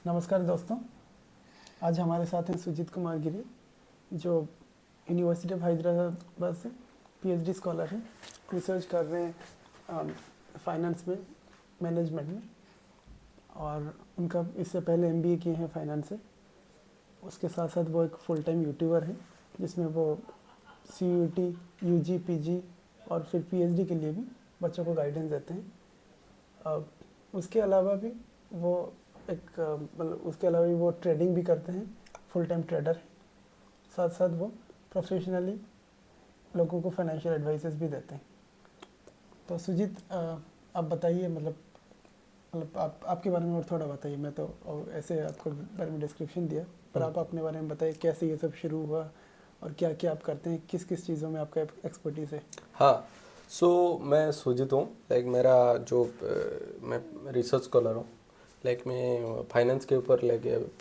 नमस्कार दोस्तों। आज हमारे साथ हैं सुजीत कुमार गिरी, जो यूनिवर्सिटी ऑफ हैदराबाद से पीएचडी स्कॉलर हैं। रिसर्च कर रहे हैं फाइनेंस में, मैनेजमेंट में, और उनका इससे पहले एमबीए किए हैं फाइनेंस से। उसके साथ साथ वो एक फुल टाइम यूट्यूबर हैं, जिसमें वो सीयूईटी, यूजी, पीजी और फिर पीएचडी के लिए भी बच्चों को गाइडेंस देते हैं। उसके अलावा भी वो उसके अलावा भी वो ट्रेडिंग भी करते हैं, फुल टाइम ट्रेडर हैं। साथ साथ वो प्रोफेशनली लोगों को फाइनेंशियल एडवाइसेस भी देते हैं। तो सुजीत, आप बताइए, मतलब आपके बारे में और थोड़ा बताइए। मैं तो ऐसे आपको बारे में डिस्क्रिप्शन दिया, पर आप अपने बारे में बताइए कैसे ये सब शुरू हुआ और क्या क्या आप करते हैं, किस किस चीज़ों में आपका एक्सपर्टीज़ है। हाँ, मैं सुजीत हूँ। मेरा जो मैं रिसर्च स्कॉलर हूँ। मैं फाइनेंस के ऊपर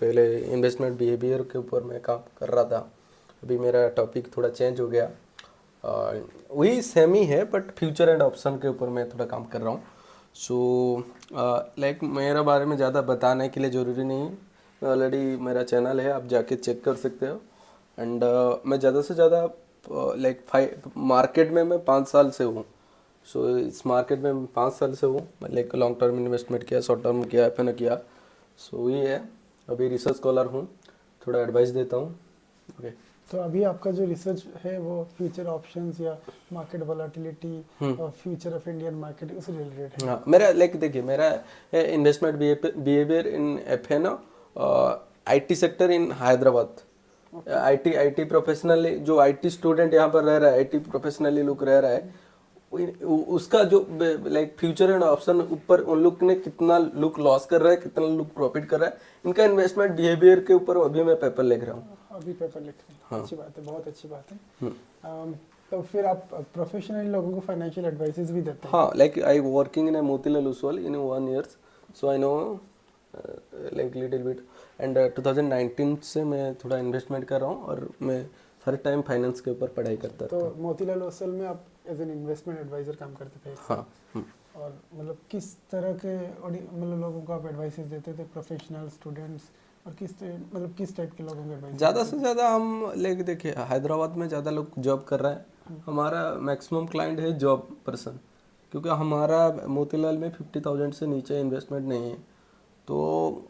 पहले इन्वेस्टमेंट बिहेवियर के ऊपर मैं काम कर रहा था। अभी मेरा टॉपिक थोड़ा चेंज हो गया। वही सेम ही है, बट फ्यूचर एंड ऑप्शन के ऊपर मैं थोड़ा काम कर रहा हूँ। मेरा बारे में ज़्यादा बताने के लिए ज़रूरी नहीं है। ऑलरेडी मेरा चैनल है, आप जाके चेक कर सकते हो। एंड मैं ज़्यादा से ज़्यादा मार्केट में मैं 5 साल से हूँ। इस मार्केट में 5 साल से हूँ। मैं लॉन्ग टर्म इन्वेस्टमेंट किया, शॉर्ट टर्म किया, एफ किया। वही है। अभी रिसर्च स्कॉलर हूँ, थोड़ा एडवाइस देता हूँ। ओके। तो अभी आपका जो रिसर्च है वो फ्यूचर ऑप्शंस या मार्केट वोलेटिलिटी और फ्यूचर ऑफ इंडियन मार्केट उससे रिलेटेड है। हाँ, मेरा देखिए, मेरा investment behaviour in F IT sector in Hyderabad. IT professionally, जो आईटी स्टूडेंट यहाँ पर रह रहा है, आईटी प्रोफेशनली लोग रह रहा है, उसका जो फ्यूचर एंड ऑप्शन ऊपर उन लोग ने कितना लोग लॉस कर रहा है, कितना लोग प्रॉफिट कर रहा है, इनका इन्वेस्टमेंट बिहेवियर के ऊपर अभी मैं पेपर लिख रहा हूँ। अभी पेपर लिख रहे हैं। हाँ। अच्छी बात है, बहुत अच्छी बात है। तो फिर आप प्रोफेशनली लोगों को फाइनेंशियल एडवाइसेस भी देते हैं। हाँ, I working in A Motilal Oswal in 1 years, so I know little bit. And 2019 से मैं थोड़ा इन्वेस्टमेंट कर रहा हूँ, और मैं हर टाइम फाइनेंस के ऊपर पढ़ाई करता था। तो मोतीलाल ओसवाल में आप एज एन इन्वेस्टमेंट एडवाइजर काम करते थे। हाँ। और मतलब किस तरह के लोगों को आप एडवाइसेस देते थे, प्रोफेशनल, स्टूडेंट्स, और किस टाइप के लोगों को एडवाइस? ज़्यादा से ज़्यादा हम देखिए, हैदराबाद में ज़्यादा लोग जॉब कर रहे हैं। हमारा मैक्सिमम क्लाइंट है जॉब पर्सन, क्योंकि हमारा मोतीलाल में 50,000 से नीचे इन्वेस्टमेंट नहीं है। तो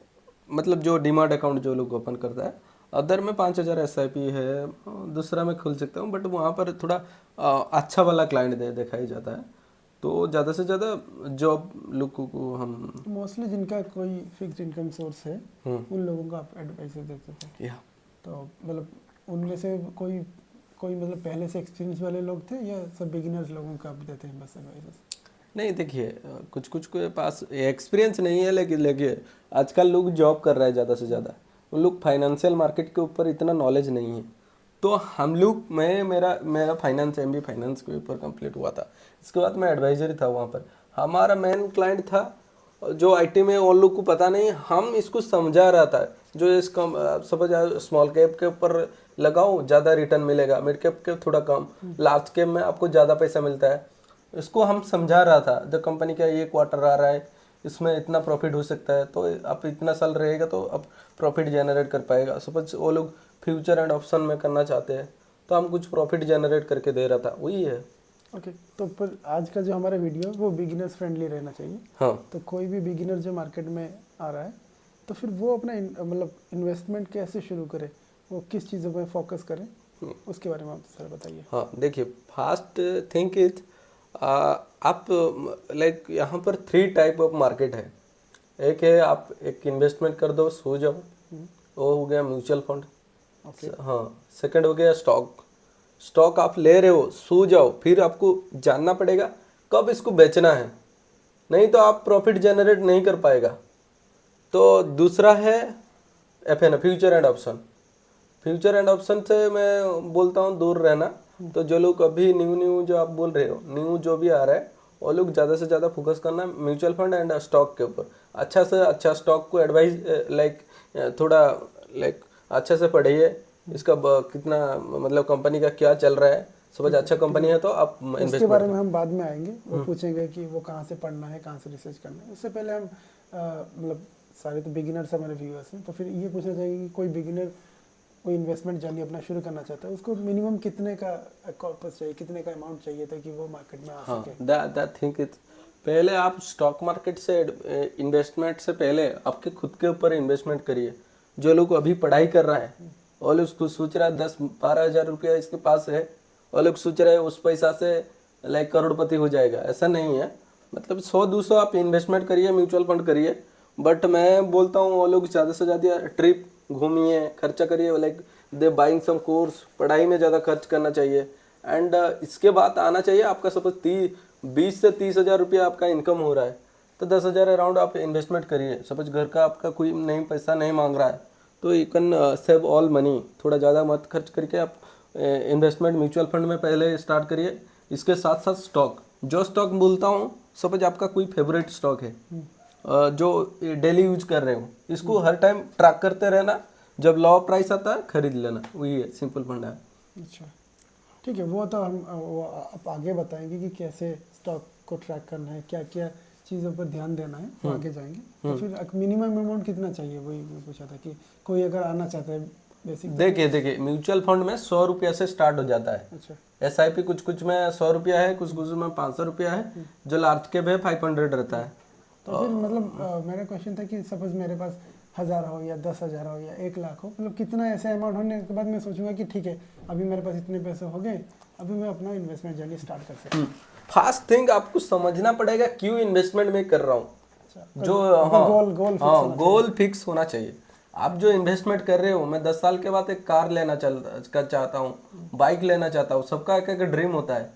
मतलब जो डीमार्ट अकाउंट जो लोग ओपन करता है, अदर में 5,000 SIP है, दूसरा मैं खोल सकता हूँ, बट वहाँ पर थोड़ा अच्छा वाला क्लाइंट देखा ही जाता है। तो ज़्यादा से ज़्यादा जॉब लोगों को हम मोस्टली जिनका कोई फिक्स्ड इनकम सोर्स है उन लोगों को आप एडवाइस देते थे। या तो मतलब उनमें से कोई मतलब पहले से एक्सपीरियंस वाले लोग थे, या सब बिगिनर्स लोगों को आप देते हैं बस एडवाइसेस? नहीं, देखिए, कुछ कुछ के पास एक्सपीरियंस नहीं है, लेकिन आजकल लोग जॉब कर रहे हैं ज़्यादा से ज़्यादा। उन लोग फाइनेंशियल मार्केट के ऊपर इतना नॉलेज नहीं है। तो हम लोग मेरा फाइनेंस MBA फाइनेंस के ऊपर कंप्लीट हुआ था। इसके बाद मैं एडवाइजरी था वहाँ पर। हमारा मेन क्लाइंट था जो आईटी में, उन लोग को पता नहीं, हम इसको समझा रहा था। जो इसका सपोज स्मॉल कैप के ऊपर लगाओ, ज़्यादा रिटर्न मिलेगा, मिड कैप के थोड़ा कम, लार्ज कैप में आपको ज़्यादा पैसा मिलता है। इसको हम समझा रहा था, जब कंपनी का ये क्वार्टर आ रहा है, इसमें इतना प्रॉफिट हो सकता है, तो आप इतना साल रहेगा तो आप प्रॉफिट जनरेट कर पाएगा। सपोज वो लोग फ्यूचर एंड ऑप्शन में करना चाहते हैं, तो हम कुछ प्रॉफिट जनरेट करके दे रहा था, वही है। ओके। तो पर आज का जो हमारा वीडियो वो बिगिनर्स फ्रेंडली रहना चाहिए। हाँ। तो कोई भी बिगिनर जो मार्केट में आ रहा है, तो फिर वो अपना मतलब इन्वेस्टमेंट कैसे शुरू करे, वो किस चीज़ों पर फोकस करें, उसके बारे में आप सर बताइए। हाँ, देखिए, फास्ट थिंक इज, आप यहाँ पर 3 टाइप ऑफ मार्केट है। एक है आप एक इन्वेस्टमेंट कर दो, सो जाओ, वो हो गया म्यूचुअल फंड। हाँ। सेकंड हो गया स्टॉक आप ले रहे हो, सो जाओ, फिर आपको जानना पड़ेगा कब इसको बेचना है, नहीं तो आप प्रॉफिट जनरेट नहीं कर पाएगा। तो दूसरा है FN, future and option. Future and option से मैं बोलता हूँ दूर रहना। तो जो लोग अभी न्यू जो आप बोल रहे हो, न्यू जो भी आ रहा है, वो लोग ज़्यादा से ज़्यादा फोकस करना म्यूचुअल फंड एंड स्टॉक के ऊपर। अच्छा से अच्छा स्टॉक को एडवाइस थोड़ा अच्छे से पढ़िए, इसका कितना मतलब कंपनी का क्या चल रहा है। समझ, अच्छा कंपनी है तो आप इन्वेस्टमेंट। इसके बारे में हम बाद में आएंगे। वो पूछेंगे कि वो कहाँ से पढ़ना है, कहाँ से रिसर्च करना है। उससे पहले हम मतलब सारे तो बिगिनर्स हमारे व्यूअर्स हैं, तो फिर ये पूछना चाहेंगे कि कोई बिगिनर कोई इन्वेस्टमेंट जर्नी अपना शुरू करना चाहता है, उसको मिनिमम कितने का कॉर्पस चाहिए, कितने का अमाउंट चाहिए ताकि वो मार्केट में आ हाँ, सके? दैट थिंक इट पहले आप स्टॉक मार्केट से इन्वेस्टमेंट से पहले आपके खुद के ऊपर इन्वेस्टमेंट करिए। जो लोग अभी पढ़ाई कर रहा है वो लोग उसको सोच रहा है 10-12 हज़ार रुपया इसके पास है, वो लोग सोच रहे हैं उस पैसा से लाइक करोड़पति हो जाएगा। ऐसा नहीं है, मतलब 100-200 आप इन्वेस्टमेंट करिए, म्यूचुअल फंड करिए। बट मैं बोलता हूँ वो लोग ज़्यादा से ज़्यादा ट्रिप घूमिए, खर्चा करिए, like they buying some course, पढ़ाई में ज़्यादा खर्च करना चाहिए। एंड इसके बाद आना चाहिए आपका सपोज 20 से 30 हज़ार रुपया आपका इनकम हो रहा है तो 10 हज़ार अराउंड आप इन्वेस्टमेंट करिए। सपोज घर का आपका कोई नहीं पैसा नहीं मांग रहा है तो you can save all money, थोड़ा ज़्यादा मत खर्च करके आप इन्वेस्टमेंट म्यूचुअल फंड में पहले स्टार्ट करिए। इसके साथ साथ स्टॉक, जो स्टॉक बोलता हूँ, सपोज आपका कोई फेवरेट स्टॉक है जो डेली यूज कर रहे हो, इसको हर टाइम ट्रैक करते रहना, जब लो प्राइस आता है खरीद लेना, वही है, सिंपल फंड है। अच्छा ठीक है, वो तो हम वो आप आगे बताएंगे कि कैसे स्टॉक को ट्रैक करना है, क्या क्या चीज़ों पर ध्यान देना है, वो आगे जाएंगे। तो फिर मिनिमम अमाउंट कितना चाहिए, वही मैं पूछा था कि कोई अगर आना चाहता है बेसिक। देखिए म्यूचुअल फंड में 100 रुपया से स्टार्ट हो जाता है। अच्छा, SIP कुछ में 100 रुपया है, कुछ में 500 रुपया है, जो लार्ज कैप है 500 रहता है। तो फिर मतलब मेरा क्वेश्चन था कि सपोज मेरे पास 1000 हो या 10,000 हो या 1 लाख हो, मतलब कितना ऐसा अमाउंट होने के बाद मैं सोचूंगा कि ठीक है अभी मेरे पास इतने पैसे हो गए, अभी मैं अपना इन्वेस्टमेंट जर्नी स्टार्ट कर सकता हूँ। फर्स्ट थिंग आपको समझना पड़ेगा क्यों इन्वेस्टमेंट में कर रहा हूँ। अच्छा, जो गोल फिक्स होना चाहिए। आप जो इन्वेस्टमेंट कर रहे हो, मैं 10 साल के बाद एक कार लेना चाहता हूँ, बाइक लेना चाहता हूँ, सबका एक एक ड्रीम होता है।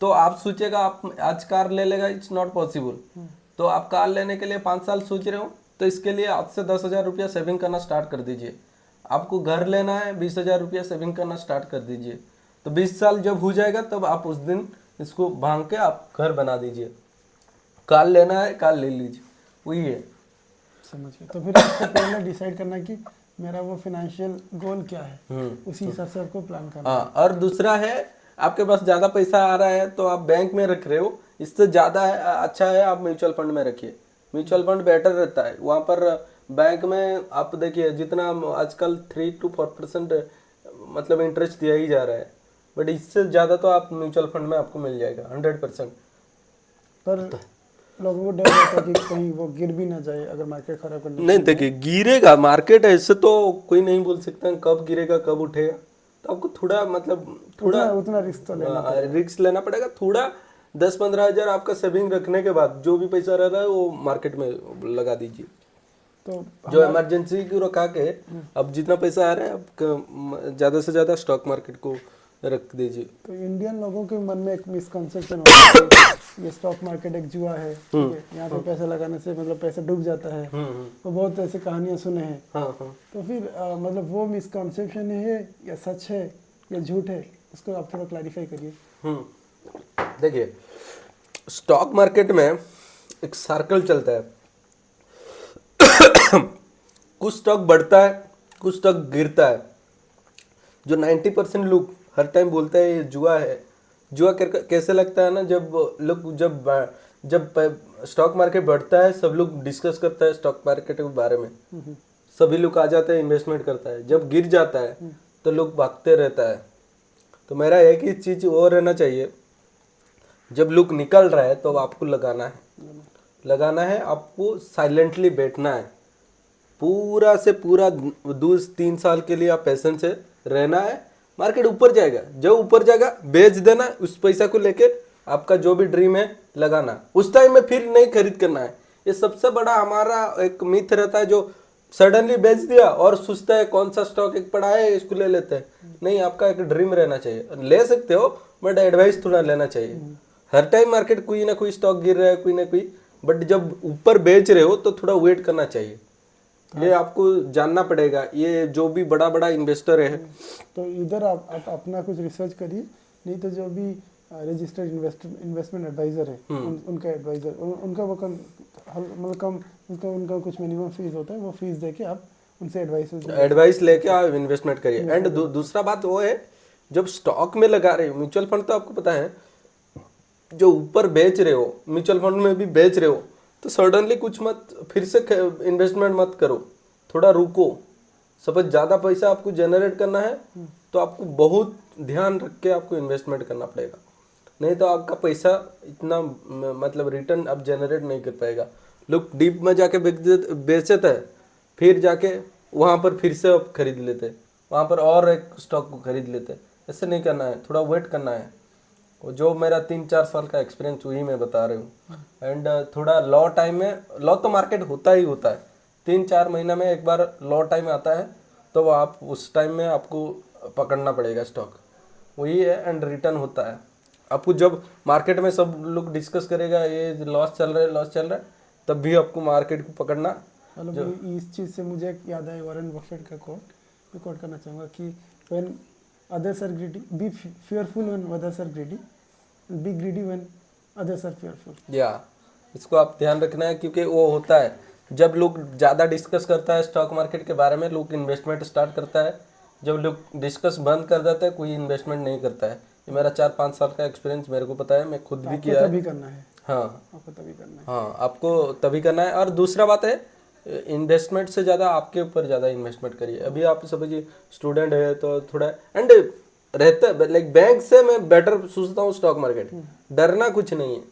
तो आप सोचेगा आप आज कार ले लेगा, इट्स नॉट पॉसिबल। तो आप कार लेने के लिए 5 साल सोच रहे हो, तो इसके लिए आज से 10,000 रुपया सेविंग करना स्टार्ट कर दीजिए। आपको घर लेना है, 20,000 रुपया सेविंग करना स्टार्ट कर दीजिए। तो 20 साल जब हो जाएगा तब आप उस दिन इसको भांग के आप घर बना दीजिए। कार लेना है, कार ले लीजिए, वही है। समझ गया। तो फिर आपको पहले डिसाइड करना कि मेरा वो फाइनेंशियल गोल क्या है, उसी हिसाब से आपको प्लान करना। हाँ, और दूसरा है आपके पास ज़्यादा पैसा आ रहा है तो आप बैंक में रख रहे हो, इससे ज़्यादा अच्छा है आप म्यूचुअल फंड में रखिए। म्यूचुअल फंड बेटर रहता है। वहाँ पर बैंक में आप देखिए जितना आजकल 3 to 4% मतलब इंटरेस्ट दिया ही जा रहा है, बट इससे ज़्यादा तो आप म्यूचुअल फंड में आपको मिल जाएगा 100%। पर लोगों को डर रहता है कि कहीं वो गिर भी ना जाए अगर मार्केट खराब करने। नहीं देखिए, गिरेगा मार्केट, ऐसे तो कोई नहीं बोल सकता कब गिरेगा कब उठेगा। तो आपको थोड़ा मतलब थोड़ा उतना रिस्क तो रिस्क लेना पड़ेगा। थोड़ा 10-15 हज़ार आपका सेविंग रखने के बाद जो भी पैसा रह रहा है वो मार्केट में लगा दीजिए। तो जो इमरजेंसी को रखा के अब जितना पैसा आ रहा है अब ज़्यादा से ज़्यादा स्टॉक मार्केट को रख दीजिए। तो इंडियन लोगों के मन में एक मिसकंसेप्शन होता है कि ये स्टॉक मार्केट एक जुआ है, ठीक है, यहाँ पे पैसा लगाने से मतलब पैसा डूब जाता है। तो बहुत ऐसे कहानियां सुने हैं। तो फिर मतलब वो मिसकंसेप्शन है या सच है या झूठ है, उसको आप थोड़ा क्लैरिफाई करिए। देखिए, स्टॉक मार्केट में एक सर्कल चलता है। कुछ स्टॉक बढ़ता है, कुछ स्टॉक गिरता है। जो 90% लोग हर टाइम बोलते हैं ये जुआ है। जुआ कैसे लगता है ना, जब स्टॉक मार्केट बढ़ता है सब लोग डिस्कस करता है स्टॉक मार्केट के बारे में, सभी लोग आ जाते हैं, इन्वेस्टमेंट करता है। जब गिर जाता है तो लोग भागते रहता है। तो मेरा एक ही चीज़ और रहना चाहिए, जब लुक निकल रहा है तो आपको लगाना है, आपको साइलेंटली बैठना है। पूरा से पूरा 2-3 साल के लिए आप पेशेंस से रहना है। मार्केट ऊपर जाएगा, जब ऊपर जाएगा बेच देना, उस पैसा को लेके आपका जो भी ड्रीम है लगाना। उस टाइम में फिर नहीं खरीद करना है। ये सबसे बड़ा हमारा एक मिथ रहता है, जो सडनली बेच दिया और सोचता है कौन सा स्टॉक एक पड़ा है इसको ले लेते हैं। नहीं, आपका एक ड्रीम रहना चाहिए। ले सकते हो बट एडवाइस थोड़ा लेना चाहिए। हर टाइम मार्केट कोई ना कोई स्टॉक गिर रहा है, कोई ना कोई, बट जब ऊपर बेच रहे हो तो थोड़ा वेट करना चाहिए। ये आपको जानना पड़ेगा। ये जो भी बड़ा बड़ा इन्वेस्टर है, तो इधर आप अपना कुछ रिसर्च करिए, नहीं तो जो भी रजिस्टर्ड इन्वेस्टमेंट एडवाइजर है उनका एडवाइजर उनका वो मतलब कम उनका कुछ मिनिमम फीस होता है, वो फीस देके आप उनसे एडवाइस लेके आप इन्वेस्टमेंट करिए। एंड दूसरा बात वो है, जब स्टॉक में लगा रहे हो, म्यूचुअल फंड तो आपको पता है जो ऊपर बेच रहे हो, म्यूचुअल फंड में भी बेच रहे हो, तो सडनली कुछ मत फिर से इन्वेस्टमेंट मत करो, थोड़ा रुको। सपोज ज़्यादा पैसा आपको जनरेट करना है तो आपको बहुत ध्यान रख के आपको इन्वेस्टमेंट करना पड़ेगा, नहीं तो आपका पैसा इतना मतलब रिटर्न आप जनरेट नहीं कर पाएगा। लोग डीप में जाके बेचते हैं, फिर जाके वहाँ पर फिर से आप खरीद लेते हैं, वहाँ पर और एक स्टॉक को खरीद लेते हैं। ऐसे नहीं करना है, थोड़ा वेट करना है। वो जो मेरा 3-4 साल का एक्सपीरियंस वही मैं बता रही हूँ। एंड थोड़ा लो टाइम में, लो तो मार्केट होता ही होता है, 3-4 महीना में एक बार लो टाइम आता है, तो आप उस टाइम में आपको पकड़ना पड़ेगा स्टॉक, वही है। एंड रिटर्न होता है आपको, जब मार्केट में सब लोग डिस्कस करेगा ये लॉस चल रहा है, लॉस चल रहा है, तब भी आपको मार्केट को पकड़ना। मतलब इस चीज़ से मुझे एक याद आया वॉरेन बफेट का कोट, मैं कोट करना चाहूँगा कि when others are greedy be fearful when others are greedy, be greedy when others are fearful. या इसको आप ध्यान रखना है, क्योंकि वो होता है जब लोग ज़्यादा डिस्कस करता है स्टॉक मार्केट के बारे में, लोग इन्वेस्टमेंट स्टार्ट करता है। जब लोग डिस्कस बंद कर देता है, कोई इन्वेस्टमेंट नहीं करता है। ये मेरा 4-5 साल का एक्सपीरियंस मेरे को पता है, मैं खुद भी किया है। तभी करना है, हाँ आपको तभी करना है। हाँ, आपको तभी करना है। और दूसरा बात है, इन्वेस्टमेंट से ज़्यादा आपके ऊपर ज़्यादा इन्वेस्टमेंट करिए। अभी आप समझिए स्टूडेंट है तो थोड़ा एंड रहता है, लाइक बैंक से मैं बेटर सोचता हूँ स्टॉक मार्केट। डरना कुछ नहीं है,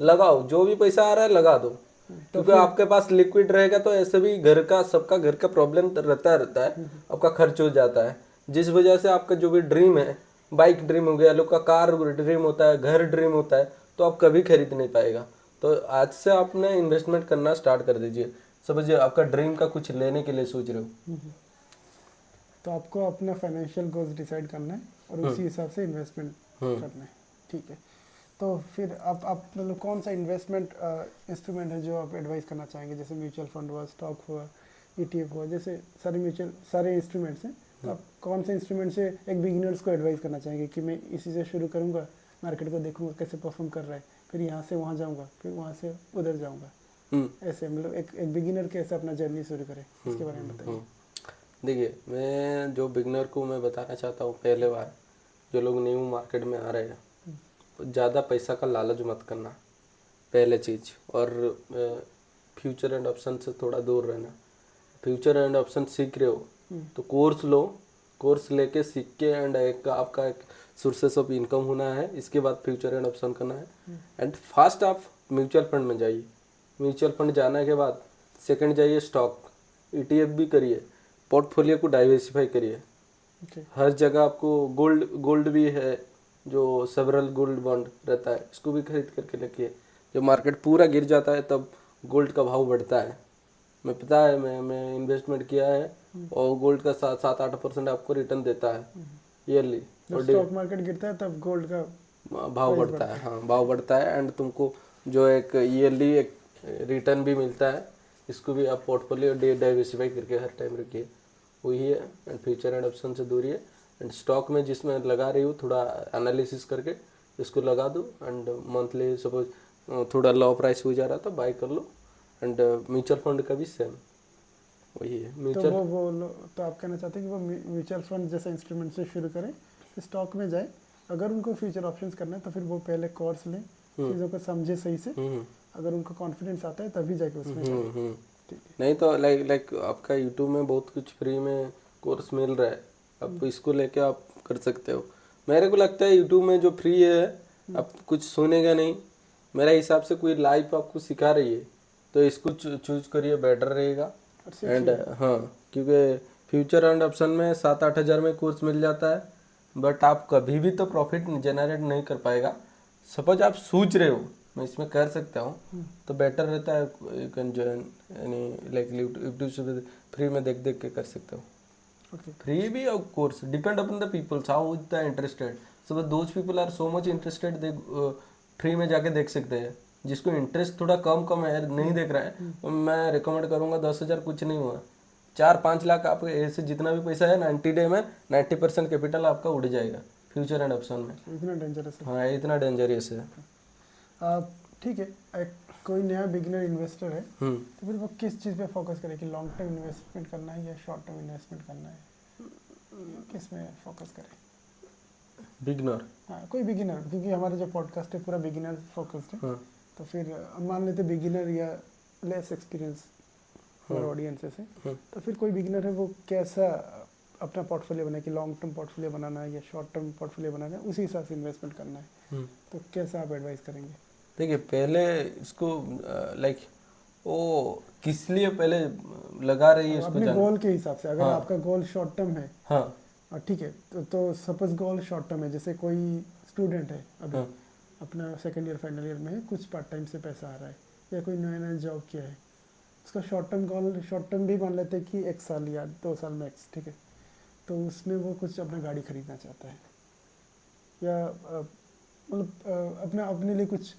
लगाओ, जो भी पैसा आ रहा है लगा दो, क्योंकि आपके पास लिक्विड रहेगा तो ऐसे भी घर का, सबका घर का प्रॉब्लम रहता है, आपका खर्च हो जाता है, जिस वजह से आपका जो भी ड्रीम है, बाइक ड्रीम हो गया, लोग का कार ड्रीम होता है, घर ड्रीम होता है, तो आप कभी खरीद नहीं पाएगा। तो आज से आपने इन्वेस्टमेंट करना स्टार्ट कर दीजिए। समझिए आपका ड्रीम का कुछ लेने के लिए सोच रहे हो, तो आपको अपना फाइनेंशियल गोल्स डिसाइड करना है और उसी हिसाब से इन्वेस्टमेंट करना है, ठीक है। तो फिर आप मतलब कौन सा इन्वेस्टमेंट इंस्ट्रूमेंट है जो आप एडवाइस करना चाहेंगे? जैसे म्यूचुअल फंड हुआ, स्टॉक हुआ, ETF हुआ, जैसे सारे इंस्ट्रूमेंट्स हैं, तो आप कौन से इंस्ट्रूमेंट से एक बिगिनर्स को एडवाइस करना चाहेंगे कि मैं इसी से शुरू करूँगा, मार्केट को देखूँगा कैसे परफॉर्म कर रहा है, फिर यहाँ से वहाँ जाऊँगा, फिर वहाँ से उधर जाऊँगा, ऐसे मतलब एक बिगिनर कैसे अपना जर्नी शुरू करे, इसके बारे में बताइए। देखिए, मैं जो बिगनर को मैं बताना चाहता हूँ, पहले बार जो लोग न्यू मार्केट में आ रहे हैं, ज़्यादा पैसा का लालच मत करना, पहले चीज़। और फ्यूचर एंड ऑप्शन से थोड़ा दूर रहना। फ्यूचर एंड ऑप्शन सीख रहे हो तो कोर्स लो, कोर्स लेके सीख के एंड आपका एक सोर्सेस ऑफ इनकम होना है, इसके बाद फ्यूचर एंड ऑप्शन करना है। एंड फर्स्ट आप म्यूचुअल फंड में जाइए, म्यूचुअल फंड जाने के बाद सेकंड जाइए स्टॉक, ETF भी करिए, पोर्टफोलियो को डाइवर्सिफाई करिए। हर जगह आपको गोल्ड भी है, जो सेवरल गोल्ड बॉन्ड रहता है, इसको भी खरीद करके रखिए। जब मार्केट पूरा गिर जाता है तब गोल्ड का भाव बढ़ता है। मैं पता है, मैं इन्वेस्टमेंट किया है, और गोल्ड का 7-8% आपको रिटर्न देता है ईयरली। जब स्टॉक मार्केट गिरता है तब गोल्ड का भाव बढ़ता है, हाँ भाव बढ़ता है। एंड तुमको जो एक ईयरली एक रिटर्न भी मिलता है, इसको भी आप पोर्टफोलियो डाइवर्सिफाई करके हर टाइम रखिए, वही है। एंड फ्यूचर एंड ऑप्शन से दूरी है। एंड स्टॉक में जिसमें लगा रही हूँ, थोड़ा एनालिसिस करके इसको लगा दो। एंड मंथली सपोज थोड़ा लो प्राइस हो जा रहा तो बाय कर लो। एंड म्यूचुअल फंड का भी सेम वही है। म्यूचुअल तो आप कहना चाहते हैं कि वो म्यूचुअल फंड जैसे इंस्ट्रूमेंट से शुरू करें, स्टॉक में जाए, अगर उनको फ्यूचर ऑप्शंस करना है तो फिर वो पहले कोर्स लें, चीज़ों को समझे सही से, अगर उनको कॉन्फिडेंस आता है तभी जाके उसमें जाए। नहीं तो लाइक आपका यूट्यूब में बहुत कुछ फ्री में कोर्स मिल रहा है, आप इसको लेके आप कर सकते हो। मेरे को लगता है यूट्यूब में जो फ्री है आप कुछ सुनेगा नहीं, मेरे हिसाब से कोई लाइव आपको सिखा रही है तो इसको चूज करिए, बेटर रहेगा। एंड हाँ, क्योंकि फ्यूचर एंड ऑप्शन में 7-8 हज़ार में कोर्स मिल जाता है, बट आप कभी भी तो प्रॉफिट जनरेट नहीं कर पाएगा। सपोज आप सोच रहे हो मैं इसमें कर सकता हूँ, तो बेटर रहता है you can join any like YouTube से फ्री में देख के कर सकते हो। फ्री भी of course depend upon the peoples how is the interested. So those people are so much interested, they free में जाके देख सकते हैं। जिसको इंटरेस्ट थोड़ा कम है, नहीं देख रहा है, तो मैं रिकमेंड करूँगा 10,000 कुछ नहीं हुआ, 4-5 लाख आप ऐसे जितना भी पैसा है 90 डे में 90% कैपिटल आपका उड़ जाएगा फ्यूचर एंड ऑप्शन में। इतना डेंजरस है? हाँ, इतना डेंजरस है। ठीक है, कोई नया बिगिनर इन्वेस्टर है तो फिर वो किस चीज़ पे फोकस करे कि लॉन्ग टर्म इन्वेस्टमेंट करना है या शॉर्ट टर्म इन्वेस्टमेंट करना है, किस में फोकस करे बिगिनर? हाँ, कोई बिगिनर, क्योंकि हमारा जो पॉडकास्ट है पूरा बिगिनर फोकस्ड है। तो फिर मान लेते बिगिनर या लेस एक्सपीरियंस हमारे ऑडियंस से, तो फिर कोई बिगिनर है वो कैसा अपना पोर्टफोलियो बनाए कि लॉन्ग टर्म पोर्टफोलियो बनाना है या शॉर्ट टर्म पोर्टफोलियो बनाना है, उसी हिसाब से इन्वेस्टमेंट करना है, तो कैसा आप एडवाइस करेंगे? देखिए पहले इसको लाइक वो किस लिए पहले लगा रही है इसको अपने जान। गोल के हिसाब से, अगर हाँ। आपका गोल शॉर्ट टर्म है, हाँ ठीक है, तो सपोज गोल शॉर्ट टर्म है, जैसे कोई स्टूडेंट है अभी हाँ अपना सेकेंड ईयर फाइनल ईयर में है, कुछ पार्ट टाइम से पैसा आ रहा है या कोई नया नया जॉब किया है, उसका short term goal, short term भी मान लेते हैं कि 1 साल या 2 साल मैक्स, ठीक है, तो उसमें वो कुछ अपना गाड़ी खरीदना चाहता है या मतलब अपना अपने लिए कुछ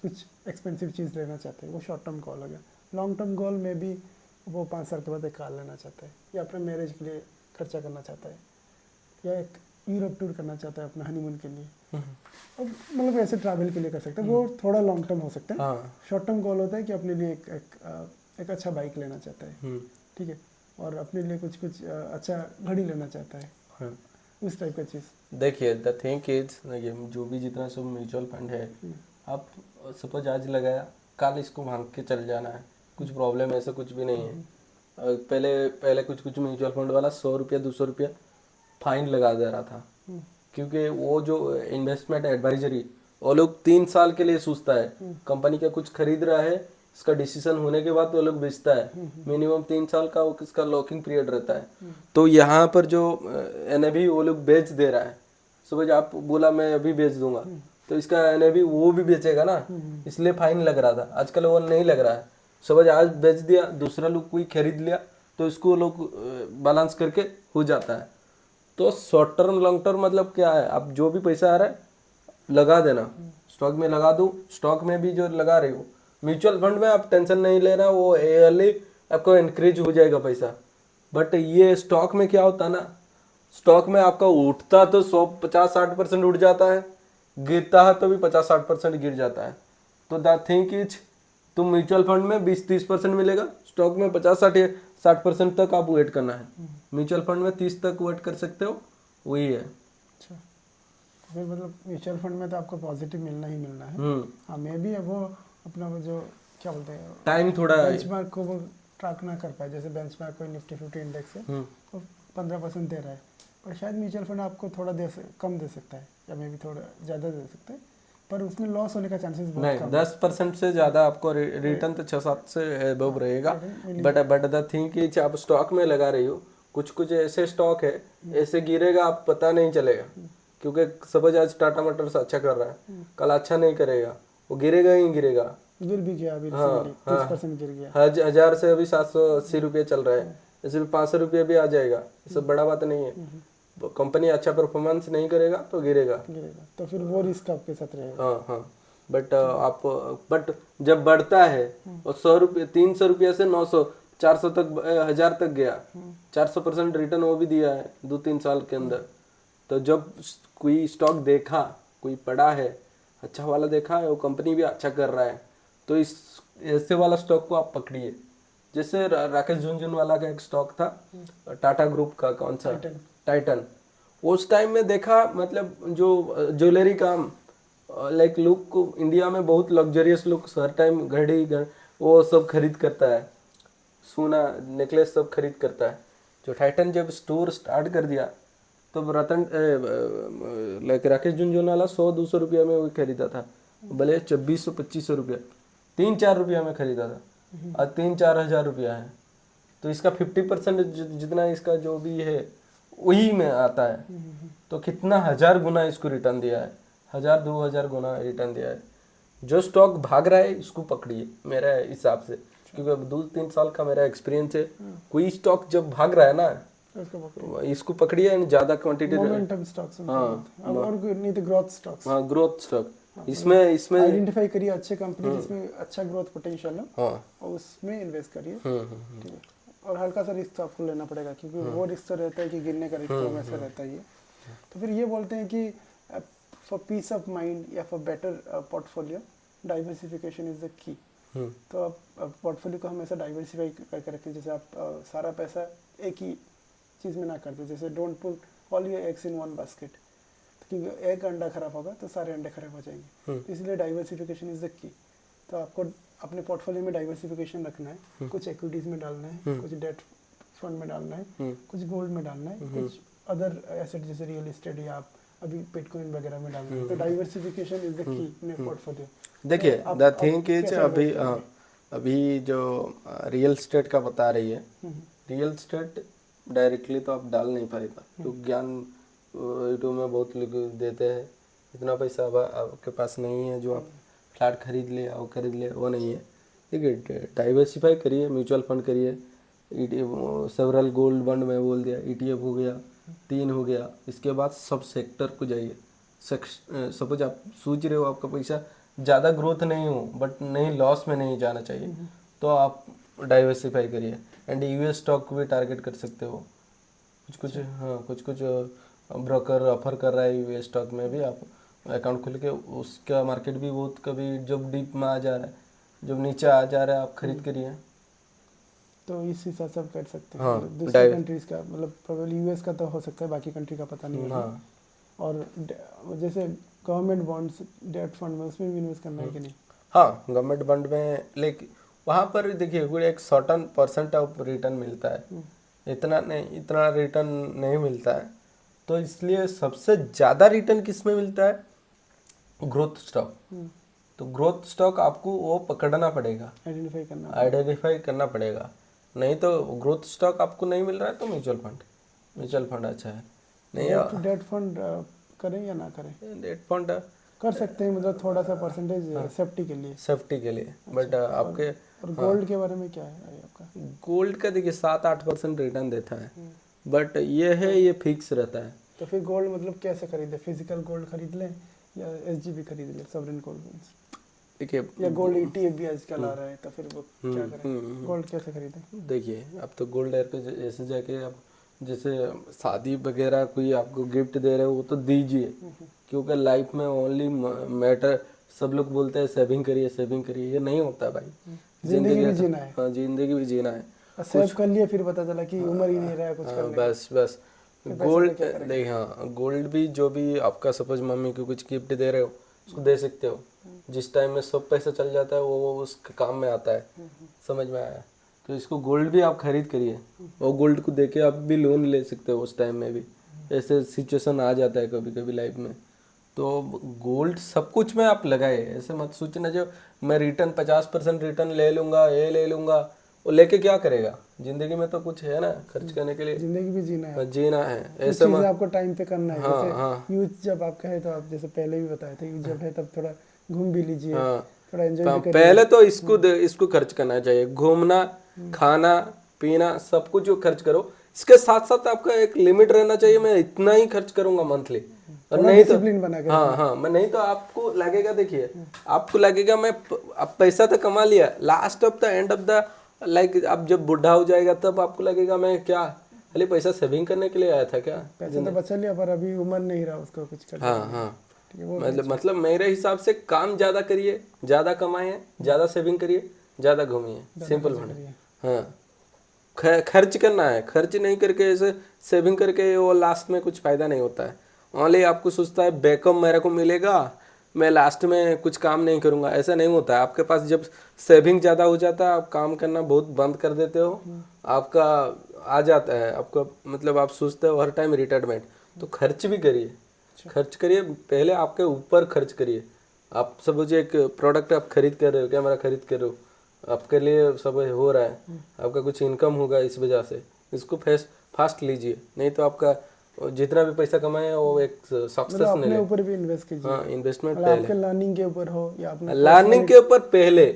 एक्सपेंसिव चीज़ लेना चाहते हैं, वो शॉर्ट टर्म गोल हो गया। लॉन्ग टर्म गोल में भी वो 5 साल के बाद एक कार लेना चाहता है या अपने मैरिज के लिए खर्चा करना चाहता है या एक यूरोप टूर करना चाहता है अपना हनीमून के लिए, अब मतलब ऐसे ट्रैवल के लिए कर सकते हैं, वो थोड़ा लॉन्ग टर्म हो सकता है। हाँ शॉर्ट टर्म गोल होता है कि अपने लिए एक अच्छा बाइक लेना चाहता है, ठीक है, और अपने लिए कुछ अच्छा घड़ी लेना चाहता है, हाँ। उस टाइप का चीज़। देखिए द थिंग इज, देखिए जो भी जितना सब म्यूचुअल फंड है, आप सपोज आज लगाया, कल इसको भांग के चल जाना है, कुछ प्रॉब्लम ऐसा कुछ भी नहीं है। पहले पहले कुछ म्यूचुअल फंड वाला 100 रुपया 200 रुपया फाइन लगा दे रहा था, क्योंकि वो जो इन्वेस्टमेंट एडवाइजरी, वो लोग 3 साल के लिए सोचता है, कंपनी का कुछ खरीद रहा है, इसका डिसीजन होने के बाद वो लोग बेचता है, मिनिमम 3 साल का वो किसका लॉकिंग पीरियड रहता है। तो यहाँ पर जो एनएवी वो लोग बेच दे रहा है, सपोज आप बोला मैं अभी बेच दूंगा, तो इसका एनएवी वो भी बेचेगा ना, इसलिए फाइन लग रहा था। आजकल वो नहीं लग रहा है, सपोज आज बेच दिया, दूसरा लोग कोई खरीद लिया, तो इसको लोग बैलेंस करके हो जाता है। तो शॉर्ट टर्म लॉन्ग टर्म मतलब क्या है, आप जो भी पैसा आ रहा है लगा देना, स्टॉक में लगा दो, स्टॉक में भी जो लगा रहे हो, म्यूचुअल फंड में आप टेंशन नहीं लेना, वो ईयरली आपको इंक्रीज हो जाएगा पैसा। बट ये स्टॉक में क्या होता है ना, स्टॉक में आपका उठता तो 150-60% उठ जाता है, गिरता है तो भी 50-60% गिर जाता है। तो द थिंक इज, तुम म्यूचुअल फंड में 20-30% मिलेगा, स्टॉक में 50-60% तक आप वेट करना है, म्यूचुअल फंड में 30 तक वेट कर सकते हो, वही है। अच्छा, तो फिर मतलब म्यूचुअल फंड में तो आपको पॉजिटिव मिलना ही मिलना है। हाँ, मैं भी अब वो अपना वो जो क्या बोलते हैं टाइम थोड़ा बेंचमार्क को वो ट्रैक ना कर पाए, जैसे बेंचमार्क कोई निफ्टी 50 इंडेक्स है तो 15% दे रहा है, पर शायद म्यूचुअल फंड आपको थोड़ा कम दे सकता है या मे भी थोड़ा ज़्यादा दे सकता है, पर उसमें लॉस होने का चांसेस बहुत नहीं, कम 10% से ज़्यादा आपको रिटर्न तो 6-7 से एबव रहेगा। बट द थिंग इज, आप स्टॉक में लगा रही हो, कुछ ऐसे स्टॉक है ऐसे गिरेगा आप पता नहीं चलेगा, क्योंकि सपोज आज टाटा मोटर्स अच्छा कर रहा है, कल अच्छा नहीं करेगा, वो गिरेगा ही गिरेगा। गिर भी गया अभी, हाँ, 30% गिर गया। 1000 से अभी 780 रुपये चल रहा है, इसमें 500 रुपये भी आ जाएगा, ये सब बड़ा बात नहीं है। कंपनी अच्छा परफॉर्मेंस नहीं करेगा तो गिरेगा, तो फिर वो रिस्क आपके साथ रहेगा। हाँ हाँ। बट जब बढ़ता है और 100 रुपये 300 रुपये से 900 400 तक 1000 तक गया, 400% रिटर्न वो भी दिया है 2-3 साल के अंदर। तो जब कोई स्टॉक देखा, कोई पड़ा है अच्छा वाला देखा है, वो कंपनी भी अच्छा कर रहा है, तो इस ऐसे वाला स्टॉक को आप पकड़िए। जैसे राकेश झुनझुनवाला का एक स्टॉक था, टाटा ग्रुप का, कौन सा, टाइटन। उस टाइम में देखा, मतलब जो ज्वेलरी का लाइक लुक को इंडिया में बहुत लग्जरियस लुक, हर टाइम घड़ी वो सब खरीद करता है, सोना नेकलेस सब खरीद करता है। जो टाइटन जब स्टोर स्टार्ट कर दिया, तब रतन लाइक राकेश झुनझुनवाला 100-200 रुपया में वो खरीदा था, भले 2400-2500 रुपया, 3-4 रुपया में खरीदा था, और 3-4 हज़ार रुपया है। तो इसका 50% जितना इसका जो भी है वही में आता है, तो कितना 1000 गुना इसको रिटर्न दिया है, 1000-2000 गुना रिटर्न दिया है। जो स्टॉक भाग रहा है इसको पकड़िए मेरे हिसाब से, क्योंकि अब 2-3 साल का मेरा एक्सपीरियंस है। कोई स्टॉक जब भाग रहा है ना, इसको पकड़िए, ज्यादा क्वांटिटी, मोमेंटम स्टॉक्स, हाँ, और नहीं तो ग्रोथ स्टॉक्स, हाँ ग्रोथ स्टॉक, इसमें आइडेंटिफाई करिए अच्छे कंपनी जिसमें अच्छा ग्रोथ पोटेंशियल हो, हाँ, और उसमें इन्वेस्ट करिए, ठीक है। और हल्का सा रिस्क तो आपको लेना पड़ेगा, क्योंकि वो रिस्क तो रहता है कि गिरने का रिस्क तो वैसे रहता ही है। तो फिर ये बोलते हैं कि फॉर पीस ऑफ माइंड या for better portfolio, diversification is the key. तो आप पोर्टफोलियो को हमेशा डाइवर्सिफाई करके रखें, जैसे आप सारा पैसा एक ही चीज़ में ना करते, जैसे don't put all your eggs in one basket, क्योंकि एक अंडा खराब होगा तो सारे अंडे खराब हो जाएंगे, इसलिए डाइवर्सिफिकेशन इज द की। तो आपको अपने पोर्टफोलियो में डाइवर्सिफिकेशन रखना है, कुछ इक्विटीज में डालना है, कुछ डेट फंड में डालना है, कुछ गोल्ड में डालना है, कुछ अदर एसेट जैसे रियल एस्टेट या आप अभी बिटकॉइन वगैरह में डालना है। तो diversification is the key in portfolio. देखिए तो द थिंग इज अभी अभी जो रियल स्टेट का बता रही है, रियल स्टेट डायरेक्टली तो आप डाल नहीं पाएगा, तो ज्ञान यूट्यूब में बहुत लोग देते हैं, इतना पैसा अब आपके पास नहीं है जो आप फ्लैट खरीद ले और खरीद ले, वो नहीं है। देखिए डाइवर्सिफाई करिए, म्यूचुअल फंड करिए, सेवरल गोल्ड बंड में बोल दिया, ETF हो गया, 3 हो गया। इसके बाद सब सेक्टर को जाइए। सपोज आप सोच रहे हो आपका पैसा ज़्यादा ग्रोथ नहीं हो बट नहीं लॉस में नहीं जाना चाहिए, तो आप डाइवर्सिफाई करिए। एंड US स्टॉक को भी टारगेट कर सकते हो। कुछ कुछ ब्रोकर ऑफर कर रहा है US स्टॉक में भी, आप अकाउंट खोल के उसका मार्केट भी बहुत कभी जब डीप में आ जा रहा है, जब नीचे आ जा रहा है, आप खरीद करिए। तो इस हिसाब से आप कर सकते हैं। हाँ, दूसरी कंट्रीज का मतलब प्रोबेबली US का तो हो सकता है, बाकी कंट्री का पता नहीं है। हाँ और जैसे गवर्नमेंट बॉन्ड्स डेट फंड में उसमें भी इन्वेस्ट करना है कि नहीं? हाँ, गवर्नमेंट बॉन्ड में लेकिन वहाँ पर देखिए कोई एक सर्टन % ऑफ रिटर्न मिलता है, इतना रिटर्न नहीं मिलता है। तो इसलिए सबसे ज़्यादा रिटर्न किस में मिलता है? Growth stock. तो ग्रोथ स्टॉक आपको वो पकड़ना पड़ेगा, आइडेंटिफाई करना पड़ेगा। नहीं तो ग्रोथ स्टॉक आपको नहीं मिल रहा है तो म्यूचुअल फंड अच्छा है। नहीं डेट फंड करें या ना करें? डेट फंड कर सकते हैं, मतलब थोड़ा सा परसेंटेज सेफ्टी के लिए। बट आपके और गोल्ड के बारे में क्या है आपका? गोल्ड का देखिए 7-8% रिटर्न देता है, बट ये है ये फिक्स रहता है। तो फिर गोल्ड मतलब कैसे खरीदे? फिजिकल गोल्ड खरीद लें या SGB खरीद लें, सॉवरेन गोल्ड बॉन्ड्स? देखिए या गोल्ड ETF भी आजकल आ रहा है, तो फिर वो क्या करें? गोल्ड कैसे खरीदें? देखिए अब तो गोल्ड एयर पे ऐसे जाके आप जैसे शादी वगैरह कोई आपको गिफ्ट दे रहे हो वो तो दीजिए, क्योंकि लाइफ में ओनली मैटर, सब लोग बोलते हैं सेविंग करिए, ये नहीं होता भाई। जिंदगी भी जीना है। हाँ, जिंदगी भी जीना है। सेव कर लिए फिर पता चला कि उम्र ही नहीं रहा कुछ करने का। बस गोल्ड देखिए, हाँ गोल्ड भी जो भी आपका सपोज मम्मी को कुछ गिफ्ट दे रहे हो उसको दे सकते हो। जिस टाइम में सब पैसा चल जाता है वो उसके काम में आता है। समझ में आया? तो इसको गोल्ड भी आप खरीद करिए, और गोल्ड को देके आप भी लोन ले सकते हो उस टाइम में भी। ऐसे सिचुएशन आ जाता है कभी कभी लाइफ में, तो गोल्ड सब कुछ में आप लगाए। ऐसे मत सोचना जो मैं रिटर्न 50% रिटर्न ले लूँगा, ये ले लूँगा, वो लेके क्या करेगा? जिंदगी में तो कुछ है ना खर्च करने के लिए, जिंदगी भी जीना है। ऐसे में आपको टाइम पे करना है। हाँ, जैसे हाँ, यूथ जब आपका है तो आप जैसे पहले भी बताए थे, यूथ जब है तब थोड़ा घूम भी लीजिए, हाँ, थोड़ा एंजॉय भी करिए। पहले तो इसको खर्च करना चाहिए, घूमना, खाना पीना सब कुछ जो खर्च करो। इसके साथ साथ आपका एक लिमिट रहना चाहिए, मैं इतना ही खर्च करूंगा मंथली, और नहीं तो हाँ, मैं नहीं तो आपको लगेगा, देखिए आपको लगेगा मैं अब पैसा तो कमा लिया, last of the end of the like अब जब बुढ़ा हो जाएगा तब आपको लगेगा मैं क्या खाली पैसा सेविंग करने के लिए आया था क्या? पैसा तो बचा लिया पर अभी उम्र नहीं रहा उसको कुछ करने। हाँ, मतलब मेरे हिसाब से काम ज़्यादा करिए, ज़्यादा कमाइए, ज़्यादा सेविंग करिए, ज़्यादा घूमिए, सिंपल बने। हाँ, खर्च करना है, खर्च नहीं करके ऐसे सेविंग करके वो लास्ट में कुछ फ़ायदा नहीं होता है। ओनली आपको सोचता है बैकअप मेरे को मिलेगा, मैं लास्ट में कुछ काम नहीं करूँगा, ऐसा नहीं होता है। आपके पास जब सेविंग ज़्यादा हो जाता है आप काम करना बहुत बंद कर देते हो, आपका आ जाता है आपका, मतलब आप सोचते हो हर टाइम रिटायरमेंट। तो खर्च भी करिए, खर्च करिए, पहले आपके ऊपर खर्च करिए। आप सपोज एक प्रोडक्ट आप खरीद कर रहे हो, कैमरा खरीद कर रहे हो, आपके लिए सब हो रहा है, आपका कुछ इनकम होगा इस वजह से, इसको फास्ट लीजिए। नहीं तो आपका जितना भी पैसा कमाए वो एक सक्सेस नहीं अपने ऊपर भी इन्वेस्ट कीजिए। हाँ, इन्वेस्टमेंट पहले आपके लर्निंग के ऊपर हो या अपने लर्निंग के ऊपर पहले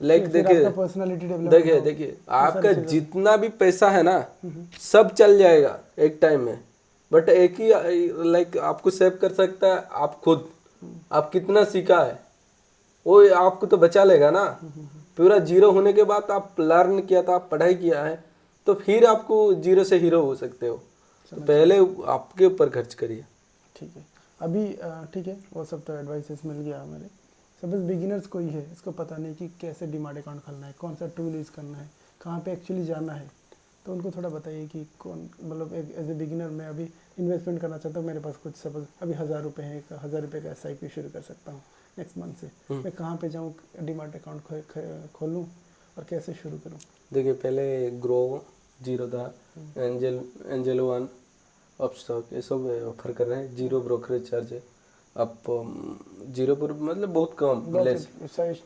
लाइक देखिए पर्सनालिटी डेवलपमेंट। देखिए आपका जितना भी पैसा है ना सब चल जाएगा एक टाइम में, बट एक ही लाइक आपको सेव कर सकता है आप खुद। आप कितना सीखा है वो आपको तो बचा लेगा ना। पूरा जीरो होने के बाद आप लर्न किया था, आप पढ़ाई किया है, तो फिर आपको जीरो से हीरो हो सकते हो। तो पहले आपके ऊपर खर्च करिए। ठीक है, अभी ठीक है, वो सब तो एडवाइसेस मिल गया हमारे। सपोज बिगिनर्स कोई है, इसको पता नहीं कि कैसे डीमैट अकाउंट खोलना है, कौन सा टूल यूज़ करना है, कहाँ पे एक्चुअली जाना है, तो उनको थोड़ा बताइए कि कौन, मतलब एक एज ए बिगिनर मैं अभी इन्वेस्टमेंट करना चाहता हूँ, मेरे पास कुछ सपोज अभी 1000 रुपये है, 1000 रुपये का SIP शुरू कर सकता हूँ, नेक्स्ट मंथ से मैं कहाँ पे जाऊँ, डीमैट अकाउंट खोलूँ और कैसे शुरू करूँ? देखिए पहले grow, Zerodha, angel one, Upstox, ये सब ऑफर कर रहे हैं, जीरो ब्रोकरेज चार्ज है। आप जीरो पर मतलब बहुत कम, लेस,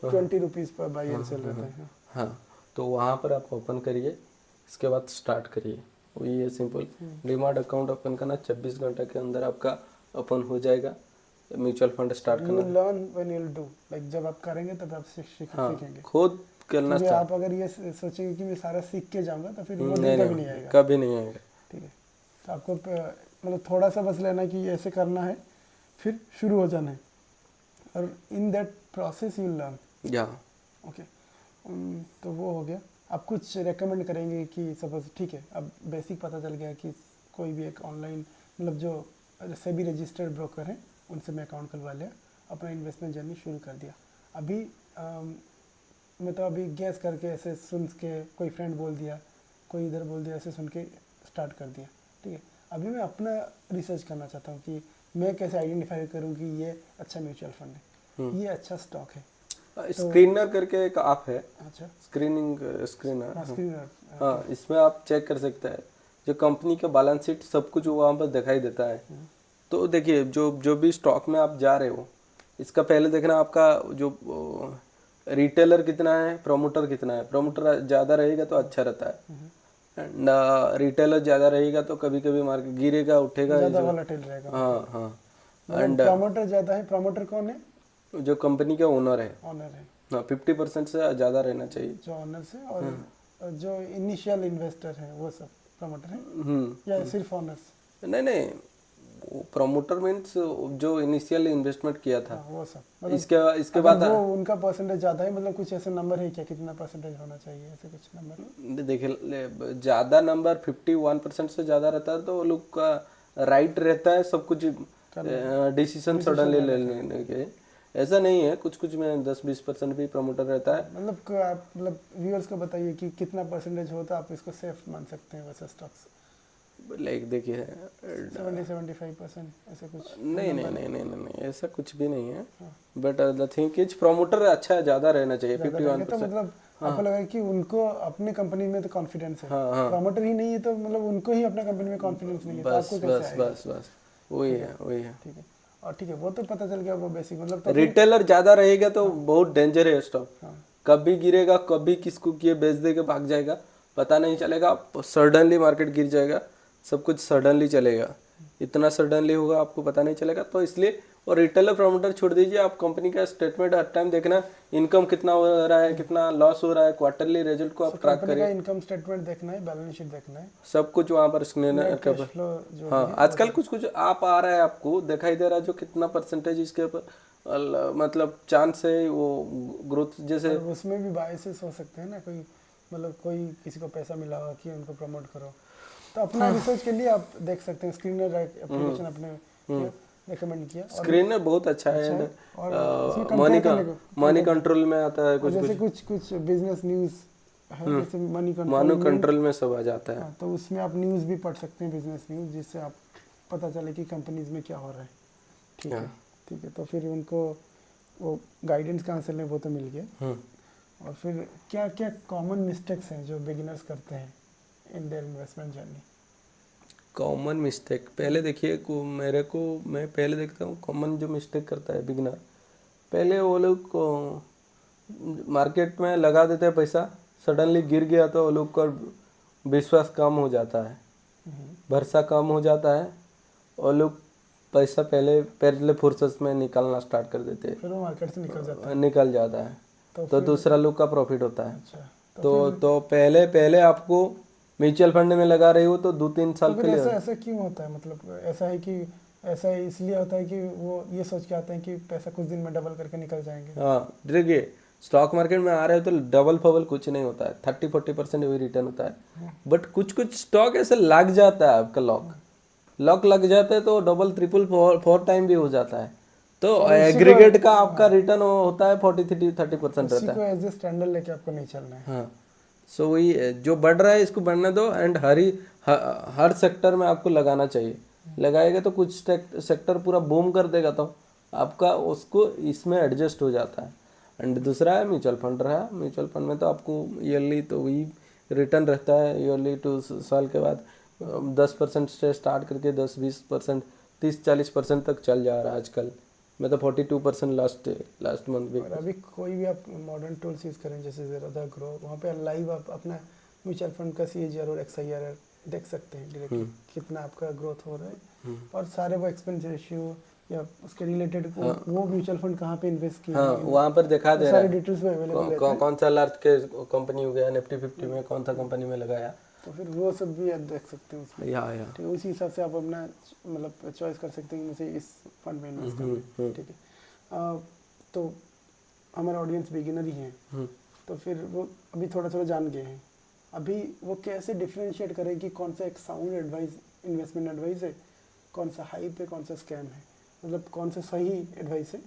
20 रुपीज़ पर बाई एंड सेल रहता है। हाँ, तो वहाँ पर आप ओपन करिए, इसके बाद स्टार्ट करिए, वही है सिंपल। डीमैट अकाउंट ओपन करना 24 घंटे के अंदर आपका ओपन हो जाएगा। म्यूचुअल फंड स्टार्ट यू करना, learn when you do, like जब आप करेंगे तब आप सीखेंगे। खुद करना क्योंकि स्टार्ट। आप अगर ये सोचेंगे कि मैं सारा सीख के जाऊंगा तो फिर वो नहीं दिन कभी नहीं आएगा। कभी नहीं आएगा। ठीक है, तो आपको मतलब थोड़ा सा बस लेना कि ऐसे करना है, फिर शुरू हो जाना है, और in that process you learn. या ओके, तो वो हो गया। आप कुछ रेकमेंड करेंगे कि सपोज ठीक है, अब बेसिक पता चल गया कि कोई भी एक ऑनलाइन मतलब जो सेबी रजिस्टर्ड ब्रोकर हैं उनसे मैं अकाउंट खुलवा लिया, अपना इन्वेस्टमेंट जर्नी शुरू कर दिया। अभी मैं तो अभी गैस करके ऐसे सुन के, कोई फ्रेंड बोल दिया, कोई इधर बोल दिया, ऐसे सुन के स्टार्ट कर दिया। ठीक है, अभी मैं अपना रिसर्च करना चाहता हूँ कि मैं कैसे आइडेंटिफाई करूँ कि ये अच्छा म्यूचुअल फंड है, ये अच्छा स्टॉक है। स्क्रीनर करके एक ऐप है, अच्छा, स्क्रीनर। स्क्रीनर। हाँ, इसमें आप चेक कर सकते हैं, जो कंपनी का बैलेंस शीट सब कुछ वहाँ पर दिखाई देता है। तो देखिए जो भी स्टॉक में आप जा रहे हो, इसका पहले देखना आपका जो रिटेलर कितना है, प्रोमोटर कितना है। प्रोमोटर ज़्यादा रहेगा तो अच्छा रहता है, एंड रिटेलर ज़्यादा रहेगा तो कभी कभी मार्केट गिरेगा उठेगा, ज़्यादा वोलेटाइल रहेगा। हाँ हाँ। एंड प्रमोटर ज़्यादा है। प्रमोटर कौन है? जो कंपनी का ओनर है, ऑनर है। हाँ, 50% से ज़्यादा रहना चाहिए जो ऑनर से, और जो इनिशियल इन्वेस्टर है वो सब प्रमोटर है, या सिर्फ ऑनर्स? नहीं, प्रमोटर मीन्स जो इनिशियल इन्वेस्टमेंट किया था, वो सब। इसके बाद वो उनका परसेंटेज ज़्यादा है, मतलब कुछ ऐसे नंबर है क्या, कितना परसेंटेज होना चाहिए, ऐसे कुछ नंबर? देखिए ज़्यादा नंबर 51% से ज़्यादा रहता है तो वो लोग का राइट रहता है सब कुछ डिसीजन सडनली ले लेने के। ऐसा नहीं है, कुछ कुछ में 10-20% भी प्रमोटर रहता है। मतलब आप मतलब व्यूअर्स को बताइए कि कितना परसेंटेज हो तो आप इसको सेफ मान सकते हैं वैसे स्टॉक्स? लाइक देखिए 70-75% ऐसे कुछ? नहीं, ऐसा कुछ भी नहीं है। But the thing is promoter अच्छा है, ज़्यादा रहना चाहिए 51%। तो मतलब आपको लगा कि उनको अपने कंपनी में तो कॉन्फिडेंस है, प्रमोटर ही नहीं है तो मतलब उनको ही अपना कंपनी में कॉन्फिडेंस नहीं है, तो आपको कैसे आएगा? बस वही है। ठीक है, और ठीक है, वो तो पता चल गया, वो बेसिक मतलब तो रिटेलर ज़्यादा रहेगा तो बहुत डेंजर है स्टॉक। कभी गिरेगा, कभी किसको किए बेच देके भाग जाएगा, पता नहीं चलेगा। सडनली मार्केट गिर जाएगा, सब कुछ सडनली चलेगा, इतना सडनली होगा आपको पता नहीं चलेगा। तो इसलिए, और रिटेलर प्रमोटर छोड़ दीजिए, आप कंपनी का स्टेटमेंट हर टाइम देखना, इनकम कितना हो रहा है, कितना लॉस हो रहा है, क्वार्टरली रिजल्ट को आप ट्रैक करिए। इनकम स्टेटमेंट देखना है, बैलेंस शीट देखना है, सब कुछ वहाँ पर स्क्रीनर के ऊपर। फ्लो जो हाँ, आजकल कुछ आप आ रहा है, आपको दिखाई दे रहा है जो कितना परसेंटेज इसके ऊपर मतलब चांस है वो ग्रोथ। जैसे उसमें भी बायसेस हो सकते हैं ना, कोई मतलब कोई किसी को पैसा मिला हुआ कि उनको प्रमोट करो, तो अपना रिसर्च के लिए आप देख सकते हैं। स्क्रीनर एप्लीकेशन अपने रेकमेंड किया, स्क्रीनर बहुत अच्छा है, और मनी कंट्रोल में आता है, जैसे कुछ बिजनेस न्यूज़ है, जैसे मनी कंट्रोल में सब आ जाता है। तो उसमें आप न्यूज़ भी पढ़ सकते हैं, बिजनेस न्यूज़, जिससे आप पता चले कि कंपनीज में क्या हो रहा है। ठीक है, तो फिर उनको वो गाइडेंस कहाँ से लें, वो तो मिल गया। और फिर क्या क्या कॉमन मिस्टेक्स हैं जो बिगिनर्स करते हैं in their investment journey? Common mistake पहले देखिए, मैं पहले देखता हूँ कॉमन जो मिस्टेक करता है बिगिनर, पहले वो लोग मार्केट में लगा देते हैं पैसा, सडनली गिर गया तो वो लोग का विश्वास कम हो जाता है, भरोसा कम हो जाता है, और लोग पैसा पहले फुर्सत में निकालना स्टार्ट कर देते हैं, फिर वो मार्केट से निकल जाता है, तो दूसरा लोग का प्रॉफिट होता है। अच्छा, तो पहले आपको म्यूचुअल फंड में लगा रही हो तो 2-3 साल के लिए। ऐसा क्यों होता है? मतलब ऐसा इसलिए होता है कि वो ये सोच के आते हैं कि पैसा कुछ दिन में डबल करके निकल जाएंगे। हाँ, देखिए स्टॉक मार्केट में आ रहे हो तो डबल फबल कुछ नहीं होता है, 30-40% वही रिटर्न होता है। बट कुछ स्टॉक ऐसे लग जाता है, आपका लॉक लग जाता है तो डबल ट्रिपल 4 टाइम भी हो जाता है, तो एग्रीगेट का आपका रिटर्न होता है 40-30% रहता है। एज ए स्टैंडर्ड लेके आपको नहीं चलना है। हाँ, सो वही जो बढ़ रहा है इसको बढ़ने दो, एंड हर सेक्टर में आपको लगाना चाहिए। लगाएगा तो कुछ सेक्टर पूरा बूम कर देगा तो आपका उसको इसमें एडजस्ट हो जाता है। एंड दूसरा है म्यूचुअल फंड रहा, म्यूचुअल फंड में तो आपको ईयरली तो वही रिटर्न रहता है, ईयरली 2 साल के बाद 10% से स्टार्ट करके 10-20%, 30-40% तक चल जा रहा है आजकल। मैं तो 42% लास्ट मंथ भी। और अभी कोई भी आप मॉडर्न टूल्स यूज़ करें जैसे ज़ेरोधा ग्रो, वहाँ पे लाइव आप अपना म्यूचुअल फंड का CAGR और XIR देख सकते हैं डायरेक्टली, कितना आपका ग्रोथ हो रहा है, और सारे वो एक्सपेंस रेशियो या उसके रिलेटेड वो म्यूचुअल फंड कहाँ पे इन्वेस्ट किया हाँ, है, वहाँ पर दिखा दे रहा सारे है डिटेल्स में अवेलेबल रहता है। कौन सा लार्ज के कंपनी हो गया, निफ्टी 50 में कौन सा कंपनी में लगाया। तो फिर वो सब भी आप देख सकते हैं उसमें। या ठीक है, उसी हिसाब से आप अपना मतलब चॉइस कर सकते हैं कि मुझे इस फंड में इन्वेस्ट करना है। ठीक है, तो हमारा ऑडियंस बिगिनर ही है, तो फिर वो अभी थोड़ा थोड़ा जान गए हैं, अभी वो कैसे डिफ्रेंशिएट करें कि कौन सा एक साउंड एडवाइस, इन्वेस्टमेंट एडवाइस है, कौन सा हाइप है, कौन सा स्कैम है, मतलब कौन सा सही एडवाइस है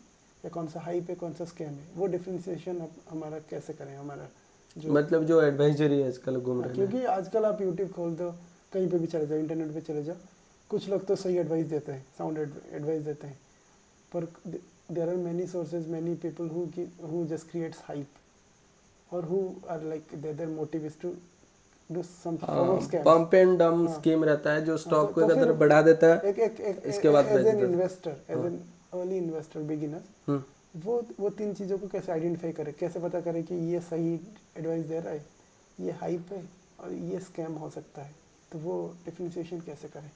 या कौन सा हाइप है, कौन सा स्कैम है, वो डिफ्रेंशिएशन हमारा कैसे करें हमारा जो मतलब जो एडवाइजरी आजकल घूम रहे हैं। क्योंकि आजकल आप यूट्यूब खोल दो, कहीं पे भी चले जाओ, इंटरनेट पे चले जाओ, कुछ लोग तो सही एडवाइस देते हैं, साउंड एडवाइस देते हैं, पर there are many sources, many people who just creates hype और who are like their motive is to do some forward scams. Pump and dump scheme रहता है जो स्टॉक को तो कदर फिर बढ़ा देता है, एक इसके बाद एज बेच एन देता है। Investor, as an early investor beginner, वो तीन चीज़ों को कैसे आइडेंटिफाई करें, कैसे पता करें कि ये सही एडवाइस दे रहा है, ये हाइप है और ये स्कैम हो सकता है, तो वो डिफरेंशिएशन कैसे करें?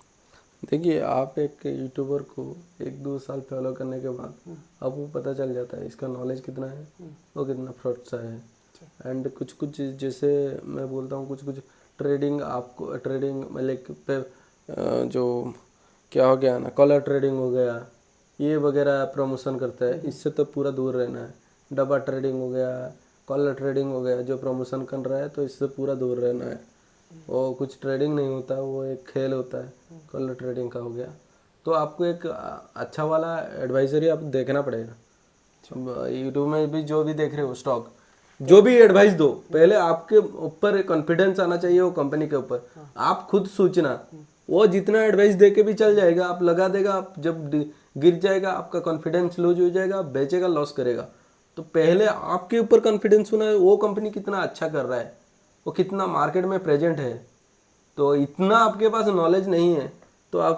देखिए, आप एक यूट्यूबर को 1-2 साल फॉलो करने के बाद आपको पता चल जाता है इसका नॉलेज कितना है, वो कितना फ्रॉड सा है। एंड कुछ कुछ जैसे मैं बोलता हूँ, कुछ कुछ ट्रेडिंग आपको ट्रेडिंग मतलब पे जो क्या हो गया ना, कॉलर ट्रेडिंग हो गया, ये वगैरह प्रमोशन करता है, इससे तो पूरा दूर रहना है। डब्बा ट्रेडिंग हो गया, कॉलर ट्रेडिंग हो गया, जो प्रमोशन कर रहा है तो इससे पूरा दूर रहना है। वो कुछ ट्रेडिंग नहीं होता, वो एक खेल होता है, कॉलर ट्रेडिंग का हो गया। तो आपको एक अच्छा वाला एडवाइजरी आप देखना पड़ेगा। यूट्यूब में भी जो भी देख रहे हो स्टॉक, जो भी एडवाइस दो, पहले आपके ऊपर कॉन्फिडेंस आना चाहिए वो कंपनी के ऊपर। आप खुद सोचना, वो जितना एडवाइस दे के भी चल जाएगा, आप लगा देगा, आप जब गिर जाएगा आपका कॉन्फिडेंस लूज हो जाएगा, आप बेचेगा, लॉस करेगा। तो पहले आपके ऊपर कॉन्फिडेंस होना है, वो कंपनी कितना अच्छा कर रहा है, वो कितना मार्केट में प्रेजेंट है। तो इतना आपके पास नॉलेज नहीं है तो आप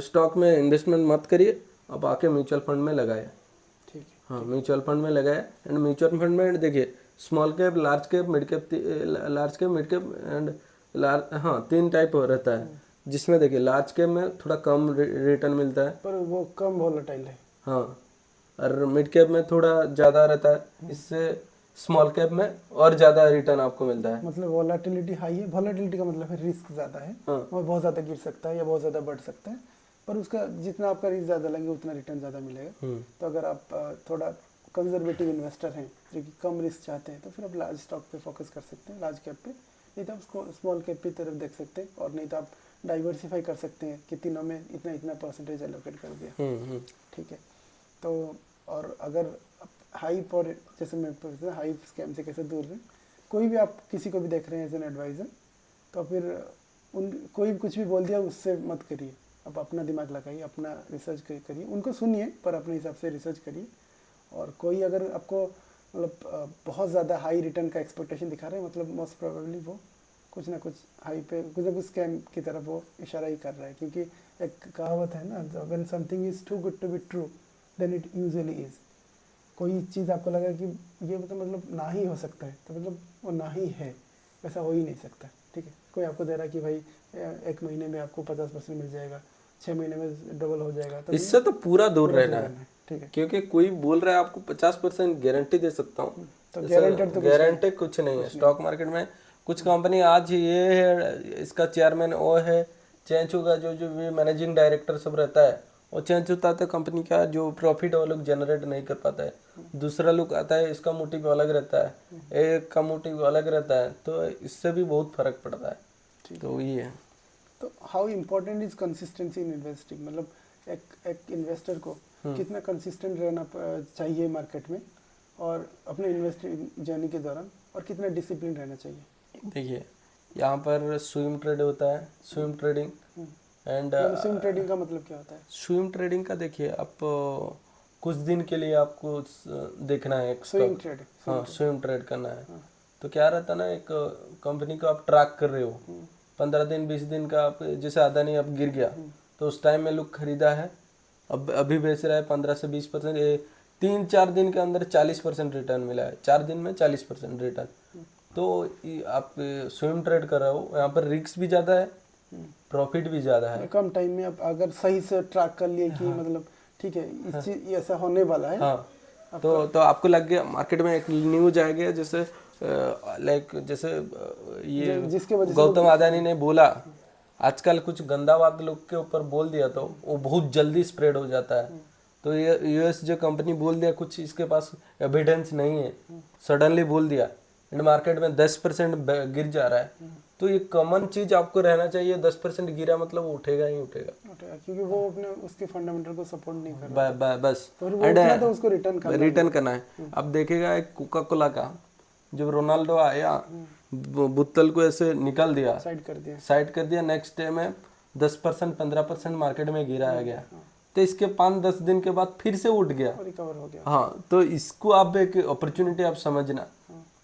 स्टॉक में इन्वेस्टमेंट मत करिए, आप आके म्यूचुअल फंड में लगाए। ठीक है। हाँ, म्यूचुअल फंड में लगाए। एंड म्यूचुअल फंड में देखिए, small cap, large cap, mid cap, mid cap and large, हाँ 3 टाइप रहता है। जिसमें देखिए लार्ज कैप में थोड़ा कम रिटर्न मिलता है, पर वो कम वॉलेटाइल है। हाँ, और मिड कैप में थोड़ा ज़्यादा रहता है, इससे स्मॉल कैप में और ज़्यादा रिटर्न आपको मिलता है। मतलब वॉलेटिलिटी हाई है, वॉलेटिलिटी का मतलब है रिस्क ज़्यादा है, और बहुत ज़्यादा गिर सकता है या बहुत ज़्यादा बढ़ सकता है, पर उसका जितना आपका रिस्क ज़्यादा लेंगे उतना रिटर्न ज़्यादा मिलेगा। तो अगर आप थोड़ा कंजर्वेटिव इन्वेस्टर हैं जो कि कम रिस्क चाहते हैं, तो फिर आप लार्ज स्टॉक पे फोकस कर सकते हैं, लार्ज कैप पे, नहीं तो आप स्मॉल कैप की तरफ देख सकते हैं, और नहीं तो आप डाइवर्सिफाई कर सकते हैं कि तीनों में इतना इतना परसेंटेज एलोकेट कर दिया। ठीक है, तो और अगर हाइप और जैसे मैं हाइप स्कैम से कैसे दूर रहें, कोई भी आप किसी को भी देख रहे हैं एज एन एडवाइज़र, तो फिर उन कोई कुछ भी बोल दिया उससे मत करिए, आप अपना दिमाग लगाइए, अपना रिसर्च करिए, उनको सुनिए पर अपने हिसाब से रिसर्च करिए। और कोई अगर आपको मतलब बहुत ज़्यादा हाई रिटर्न का एक्सपेक्टेशन दिखा रहे हैं, मतलब मोस्ट प्रोबेबली वो कुछ ना कुछ हाई पे कुछ ना कुछ स्कैम की तरफ वो इशारा ही कर रहा है, क्योंकि एक कहावत है ना, when something is too good to be true then it usually is. कोई चीज़ आपको लगा कि ये मतलब ना ही हो सकता है, तो मतलब वो ना ही है, वैसा हो ही नहीं सकता। ठीक है, कोई आपको दे रहा है कि भाई 1 महीने में आपको 50% मिल जाएगा, 6 महीने में डबल हो जाएगा, तो इससे तो पूरा दूर रहना है। ठीक है, क्योंकि कोई बोल रहा है आपको 50% गारंटी दे सकता हूँ, तो गारंटेड तो गारंटी कुछ नहीं है। स्टॉक मार्केट में कुछ कंपनी आज ये है, इसका चेयरमैन वो है, चेंज होगा, जो जो भी मैनेजिंग डायरेक्टर सब रहता है वो चेंज होता है, तो कंपनी का जो प्रॉफिट वो लोग जनरेट नहीं कर पाता है। दूसरा लोग आता है, इसका मोटिव अलग रहता है, एक का मोटिव अलग रहता है, तो इससे भी बहुत फर्क पड़ता है। तो ये है। तो how important is consistency in investing, मतलब एक इन्वेस्टर को कितना कंसिस्टेंट रहना चाहिए मार्केट में और अपने इन्वेस्टिंग जर्नी के दौरान, और कितना डिसिप्लिन रहना चाहिए? देखिए, यहाँ पर स्विंग ट्रेड होता है, swing trading. And swing trading का मतलब क्या होता है? स्विंग ट्रेडिंग का देखिए, आप कुछ दिन के लिए आपको देखना है एक स्विंग स्टॉक, ट्रेड। हाँ स्विंग ट्रेड करना है। तो क्या रहता है ना, एक कंपनी को आप ट्रैक कर रहे हो, 15 दिन 20 दिन का, आप जैसे अदानी अब गिर गया तो उस टाइम में लोग खरीदा है, अब अभी बेच रहा है 15 से 20%, 3-4 दिन के अंदर 40% रिटर्न मिला है, 4 दिन में 40% रिटर्न। तो आप स्विंग ट्रेड कर रहे हो, यहाँ पर रिस्क भी ज़्यादा है, प्रॉफिट भी ज़्यादा है। कम टाइम में आप अगर सही से ट्रैक कर लिए कि मतलब ठीक है इस चीज ये ऐसा होने वाला है। हाँ, तो आपको लग गया मार्केट में एक न्यूज आ गया, जैसे लाइक जैसे ये जिसके वजह से गौतम अदानी ने बोला, आजकल कुछ गंदा बात लोग के ऊपर बोल दिया तो वो बहुत जल्दी स्प्रेड हो जाता है। तो ये यूएस जो कंपनी बोल दिया, कुछ इसके पास एविडेंस नहीं है, सडनली बोल दिया एंड मार्केट में 10% गिर जा रहा है। तो ये कॉमन चीज आपको रहना चाहिए, 10% गिरा मतलब वो उठेगा ही उठेगा, क्योंकि वो अपने उसके फंडामेंटल को सपोर्ट नहीं कर रहा बस तो वो उतना तो उसको रिटर्न करना है। अब देखेगा एक कोका कोला का, जब रोनाल्डो आया बोतल को ऐसे निकाल दिया, साइड कर दिया, नेक्स्ट डे में 10% 15% मार्केट में गिरा गया, तो इसके 5-10 दिन के बाद फिर से उठ गया, रिकवर हो गया। हाँ, तो इसको आप एक अपॉर्चुनिटी आप समझना,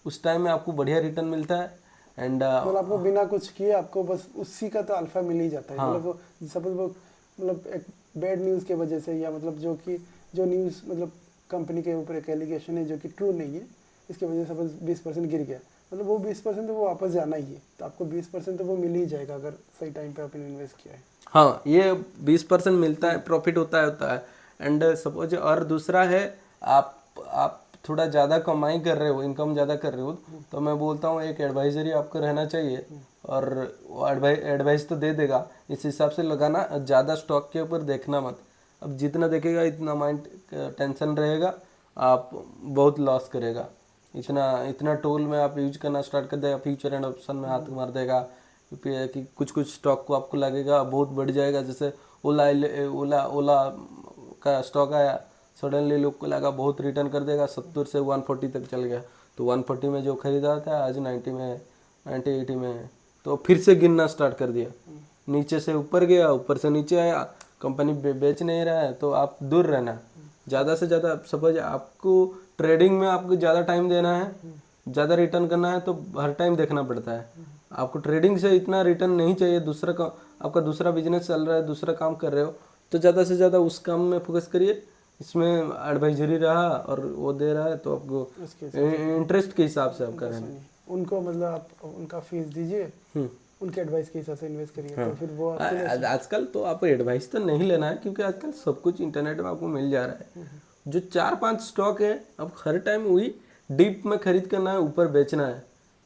उस टाइम में आपको बढ़िया रिटर्न मिलता है एंड मतलब आपको बिना कुछ किए आपको बस उसी का तो अल्फा मिल ही जाता है। मतलब सपोज वो मतलब एक बैड न्यूज़ की वजह से या मतलब जो न्यूज़ मतलब कंपनी के ऊपर एक एलिगेशन है जो कि ट्रू नहीं है, इसकी वजह से सपोज 20% गिर गया, मतलब वो 20% तो वो वापस जाना ही है, तो आपको 20% तो वो मिल ही जाएगा अगर सही टाइम पे आपने इन्वेस्ट किया है। हाँ, ये 20% मिलता है, प्रॉफिट होता है एंड सपोज। और दूसरा है, आप थोड़ा ज़्यादा कमाई कर रहे हो, इनकम ज़्यादा कर रहे हो, तो मैं बोलता हूँ एक एडवाइजरी आपको रहना चाहिए, और वो एडवाइस तो दे देगा, इस हिसाब से लगाना, ज़्यादा स्टॉक के ऊपर देखना मत। अब जितना देखेगा इतना माइंड टेंशन रहेगा, आप बहुत लॉस करेगा। इतना टूल में आप यूज करना स्टार्ट कर देगा, फ्यूचर एंड ऑप्शन में हाथ मार देगा कि कुछ स्टॉक को आपको लगेगा बहुत बढ़ जाएगा, जैसे ओला का स्टॉक आया, सडनली लोग को लगा बहुत रिटर्न कर देगा, 70 से 140 तक चल गया, तो 140 में जो खरीदा था आज 90 में 80 में है, तो फिर से गिनना स्टार्ट कर दिया, नीचे से ऊपर गया, ऊपर से नीचे आया, कंपनी बेच नहीं रहा है, तो आप दूर रहना ज़्यादा से ज़्यादा। सपोज आपको ट्रेडिंग में आपको ज़्यादा टाइम देना है, ज़्यादा रिटर्न करना है, तो हर टाइम देखना पड़ता है। आपको ट्रेडिंग से इतना रिटर्न नहीं चाहिए, आपका दूसरा बिजनेस चल रहा है, दूसरा काम कर रहे हो, तो ज़्यादा से ज़्यादा उस काम में फोकस करिए, इसमें एडवाइजरी रहा और वो दे रहा है, तो आपको इंटरेस्ट के हिसाब से आप करें, उनको मतलब आप उनका फीस दीजिए, उनके एडवाइस के हिसाब से इन्वेस्ट करिए। तो फिर वो आजकल तो आपको एडवाइस तो नहीं लेना है, क्योंकि आजकल सब कुछ इंटरनेट में आपको मिल जा रहा है। जो 4-5 स्टॉक है, अब हर टाइम वही डीप में खरीद करना है, ऊपर बेचना है,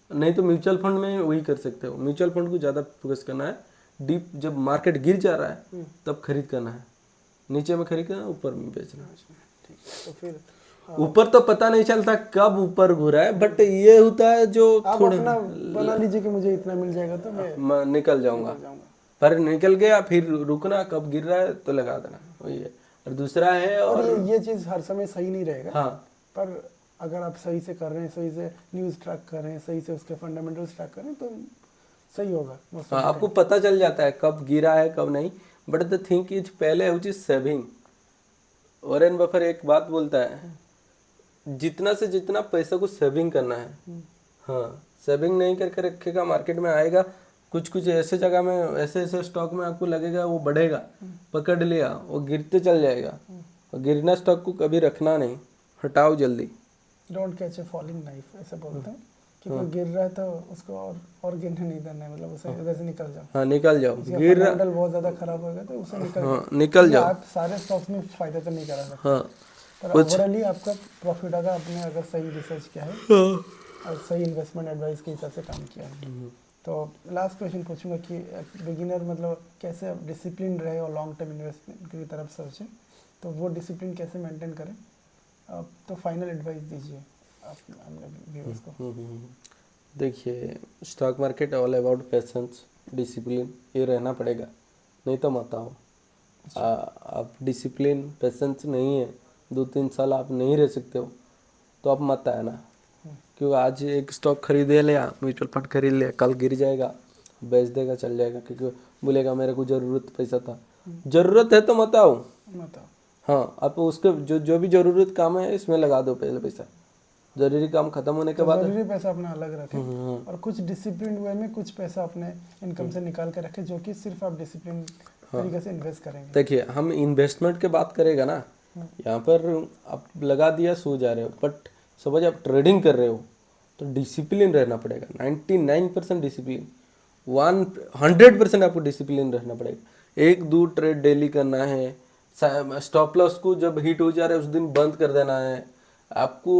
नहीं तो म्यूचुअल फंड में वही कर सकते हो। म्यूचुअल फंड को ज़्यादा फोकस करना है, डीप जब मार्केट गिर जा रहा है तब खरीद करना है, नीचे में खरीद करना, ऊपर में बेचना है। तो फिर ऊपर तो पता नहीं चलता कब ऊपर घुरा है, बट ये होता है जो थोड़ा अपना बना लीजिए कि मुझे इतना मिल जाएगा तो मैं निकल जाऊंगा, पर निकल गया फिर रुकना, कब गिर रहा है तो लगा देना, वही है। और दूसरा है, और ये चीज़ हर समय सही नहीं रहेगा, हाँ, पर अगर आप सही से कर रहे हैं, सही से न्यूज़ ट्रैक कर रहे हैं, सही से उसके फंडामेंटल्स ट्रैक कर रहे हैं, तो सही होगा। हाँ, आपको पता चल जाता है कब गिरा है कब नहीं, बट द थिंक इज पहले which is saving. Warren Buffett एक बात बोलता है, जितना से जितना पैसा को सेविंग करना है, हाँ, सेविंग नहीं करके रखेगा, मार्केट में आएगा, कुछ ऐसे जगह में ऐसे स्टॉक में आपको लगेगा वो बढ़ेगा, पकड़ लिया, वो गिरते चल जाएगा, और गिरना स्टॉक को कभी रखना नहीं, हटाओ जल्दी। Don't catch a falling knife, ऐसे बोलते हैं कि कोई गिर रहा है तो उसको और गिरने नहीं देना है, मतलब उसे इधर से निकल जाओ। हाँ, निकल जाओ, गिर रहा बहुत ज़्यादा खराब हो गया तो उसे निकल जाओ। आप सारे स्टॉक्स में फायदा तो नहीं करा सकते, हाँ, पर ओवरऑली आपका प्रॉफिट होगा, आपने अगर सही रिसर्च किया है और सही इन्वेस्टमेंट एडवाइस के हिसाब से काम किया है। तो लास्ट क्वेश्चन पूछूंगा कि बिगिनर मतलब कैसे डिसिप्लिन रहे और लॉन्ग टर्म इन्वेस्टमेंट की तरफ सोचें, तो वो डिसिप्लिन कैसे मेंटेन करें, तो फाइनल एडवाइस दीजिए आप हमने व्यूअर्स को। देखिए, stock market all about patience, discipline, ये रहना पड़ेगा, नहीं तो मत आओ। आप डिसिप्लिन पेशेंस नहीं है, 2-3 साल आप नहीं रह सकते हो, तो आप मत आना, क्योंकि आज एक स्टॉक खरीदे लिया, म्यूचुअल फंड खरीद लिया, कल गिर जाएगा, बेच देगा, चल जाएगा, क्योंकि बोलेगा मेरे को ज़रूरत पैसा था। ज़रूरत है तो मत आओ, हाँ, आप उसके जो जो भी जरूरत काम है इसमें लगा दो पहले पैसा, जरूरी काम खत्म होने के बाद जरूरी पैसा अपना अलग रखें और कुछ डिसिप्लिन वे में कुछ पैसा अपने इनकम से निकाल के रखें, जो कि सिर्फ आप डिसिप्लिन तरीके से इन्वेस्ट करेंगे। देखिए हम इन्वेस्टमेंट की बात करेगा ना, यहाँ पर आप लगा दिया सो जा रहे हो, बट सपोज आप ट्रेडिंग कर रहे हो तो डिसिप्लिन रहना पड़ेगा। 99% डिसिप्लिन, 100% आपको डिसिप्लिन रहना पड़ेगा। 1-2 ट्रेड डेली करना है, स्टॉप लॉस को जब हिट हो जा रहा है उस दिन बंद कर देना है। आपको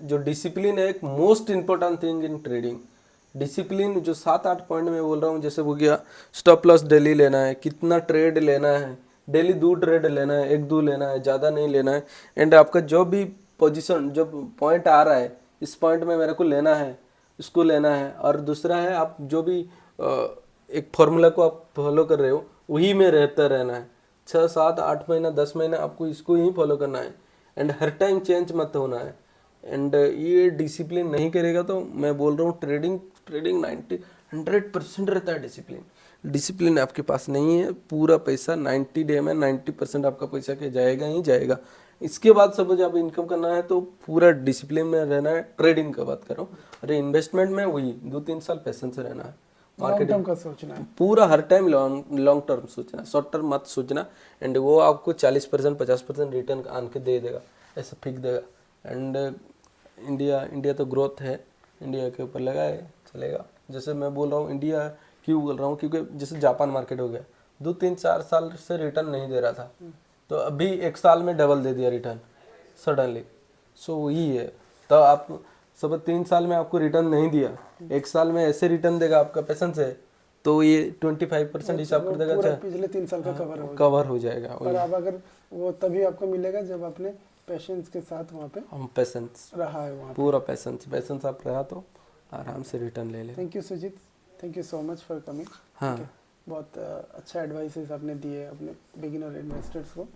जो डिसिप्लिन है एक most important thing in trading. Discipline जो 7-8 पॉइंट में बोल रहा हूँ, जैसे हो गया स्टॉप लॉस डेली लेना है, कितना ट्रेड लेना है, डेली 2 ट्रेड लेना है, 1-2 लेना है, ज़्यादा नहीं लेना है। एंड आपका जो भी पोजीशन जो पॉइंट आ रहा है इस पॉइंट में मेरे को लेना है, इसको लेना है। और दूसरा है आप जो भी एक फॉर्मूला को आप फॉलो कर रहे हो वही में रहता रहना है। 6-7-8 महीना 10 महीना आपको इसको ही फॉलो करना है एंड हर टाइम चेंज मत होना है। एंड ये डिसिप्लिन नहीं करेगा तो मैं बोल रहा हूँ ट्रेडिंग 100% रहता है डिसिप्लिन। डिसिप्लिन आपके पास नहीं है, पूरा पैसा 90 डे में 90% आपका पैसा के जाएगा ही जाएगा। इसके बाद सपोज आप इनकम करना है तो पूरा डिसिप्लिन में रहना है। ट्रेडिंग का बात कर रहा हूँ, अरे इन्वेस्टमेंट में वही 2-3 साल पेशेंस से रहना है। लॉन्ग टर्म का सोचना है, पूरा हर टाइम लॉन्ग टर्म सोचना, शॉर्ट टर्म मत सोचना। एंड वो आपको 40% 50% रिटर्न आन के दे देगा, ऐसा फिक देगा। एंड इंडिया तो ग्रोथ है, इंडिया के ऊपर लगाए चलेगा। जैसे मैं बोल रहा हूँ इंडिया क्यों बोल रहा हूँ, क्योंकि जैसे जापान मार्केट हो गया 2-3-4 साल से रिटर्न नहीं दे रहा था, तो अभी 1 साल में डबल दे दिया रिटर्न सडनली। सो वही है, तो आप सब 3 साल में आपको रिटर्न नहीं दिया, 1 साल में ऐसे रिटर्न देगा आपका पेशेंस है, तो ये 25% हिसाब कर देगा। पूरा पिछले 3 साल का कवर हो जाएगा। पर अब अगर वो तभी आपको मिलेगा जब आपने पेशेंस के साथ वहाँ पे हम पेशेंस रहा है, वहाँ पूरा पेशेंस आप रहा तो आराम से रिटर्न ले ले। Thank you Sujeet, thank you so much for coming. हाँ, बहुत अच्छा एडवाइसेस आपने दिए अपने बिगिनर इन्वेस्टर्स को।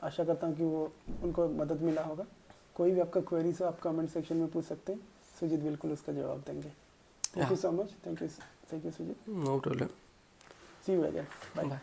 आशा करता हूँ कि वो उनको मदद मिला होगा। कोई भी आपका क्वेरीज हो आप कमेंट सेक्शन में पूछ सकते हैं, सुजीत बिल्कुल उसका जवाब देंगे। Thank you so much, thank you Sujeet, no problem, see you again, bye.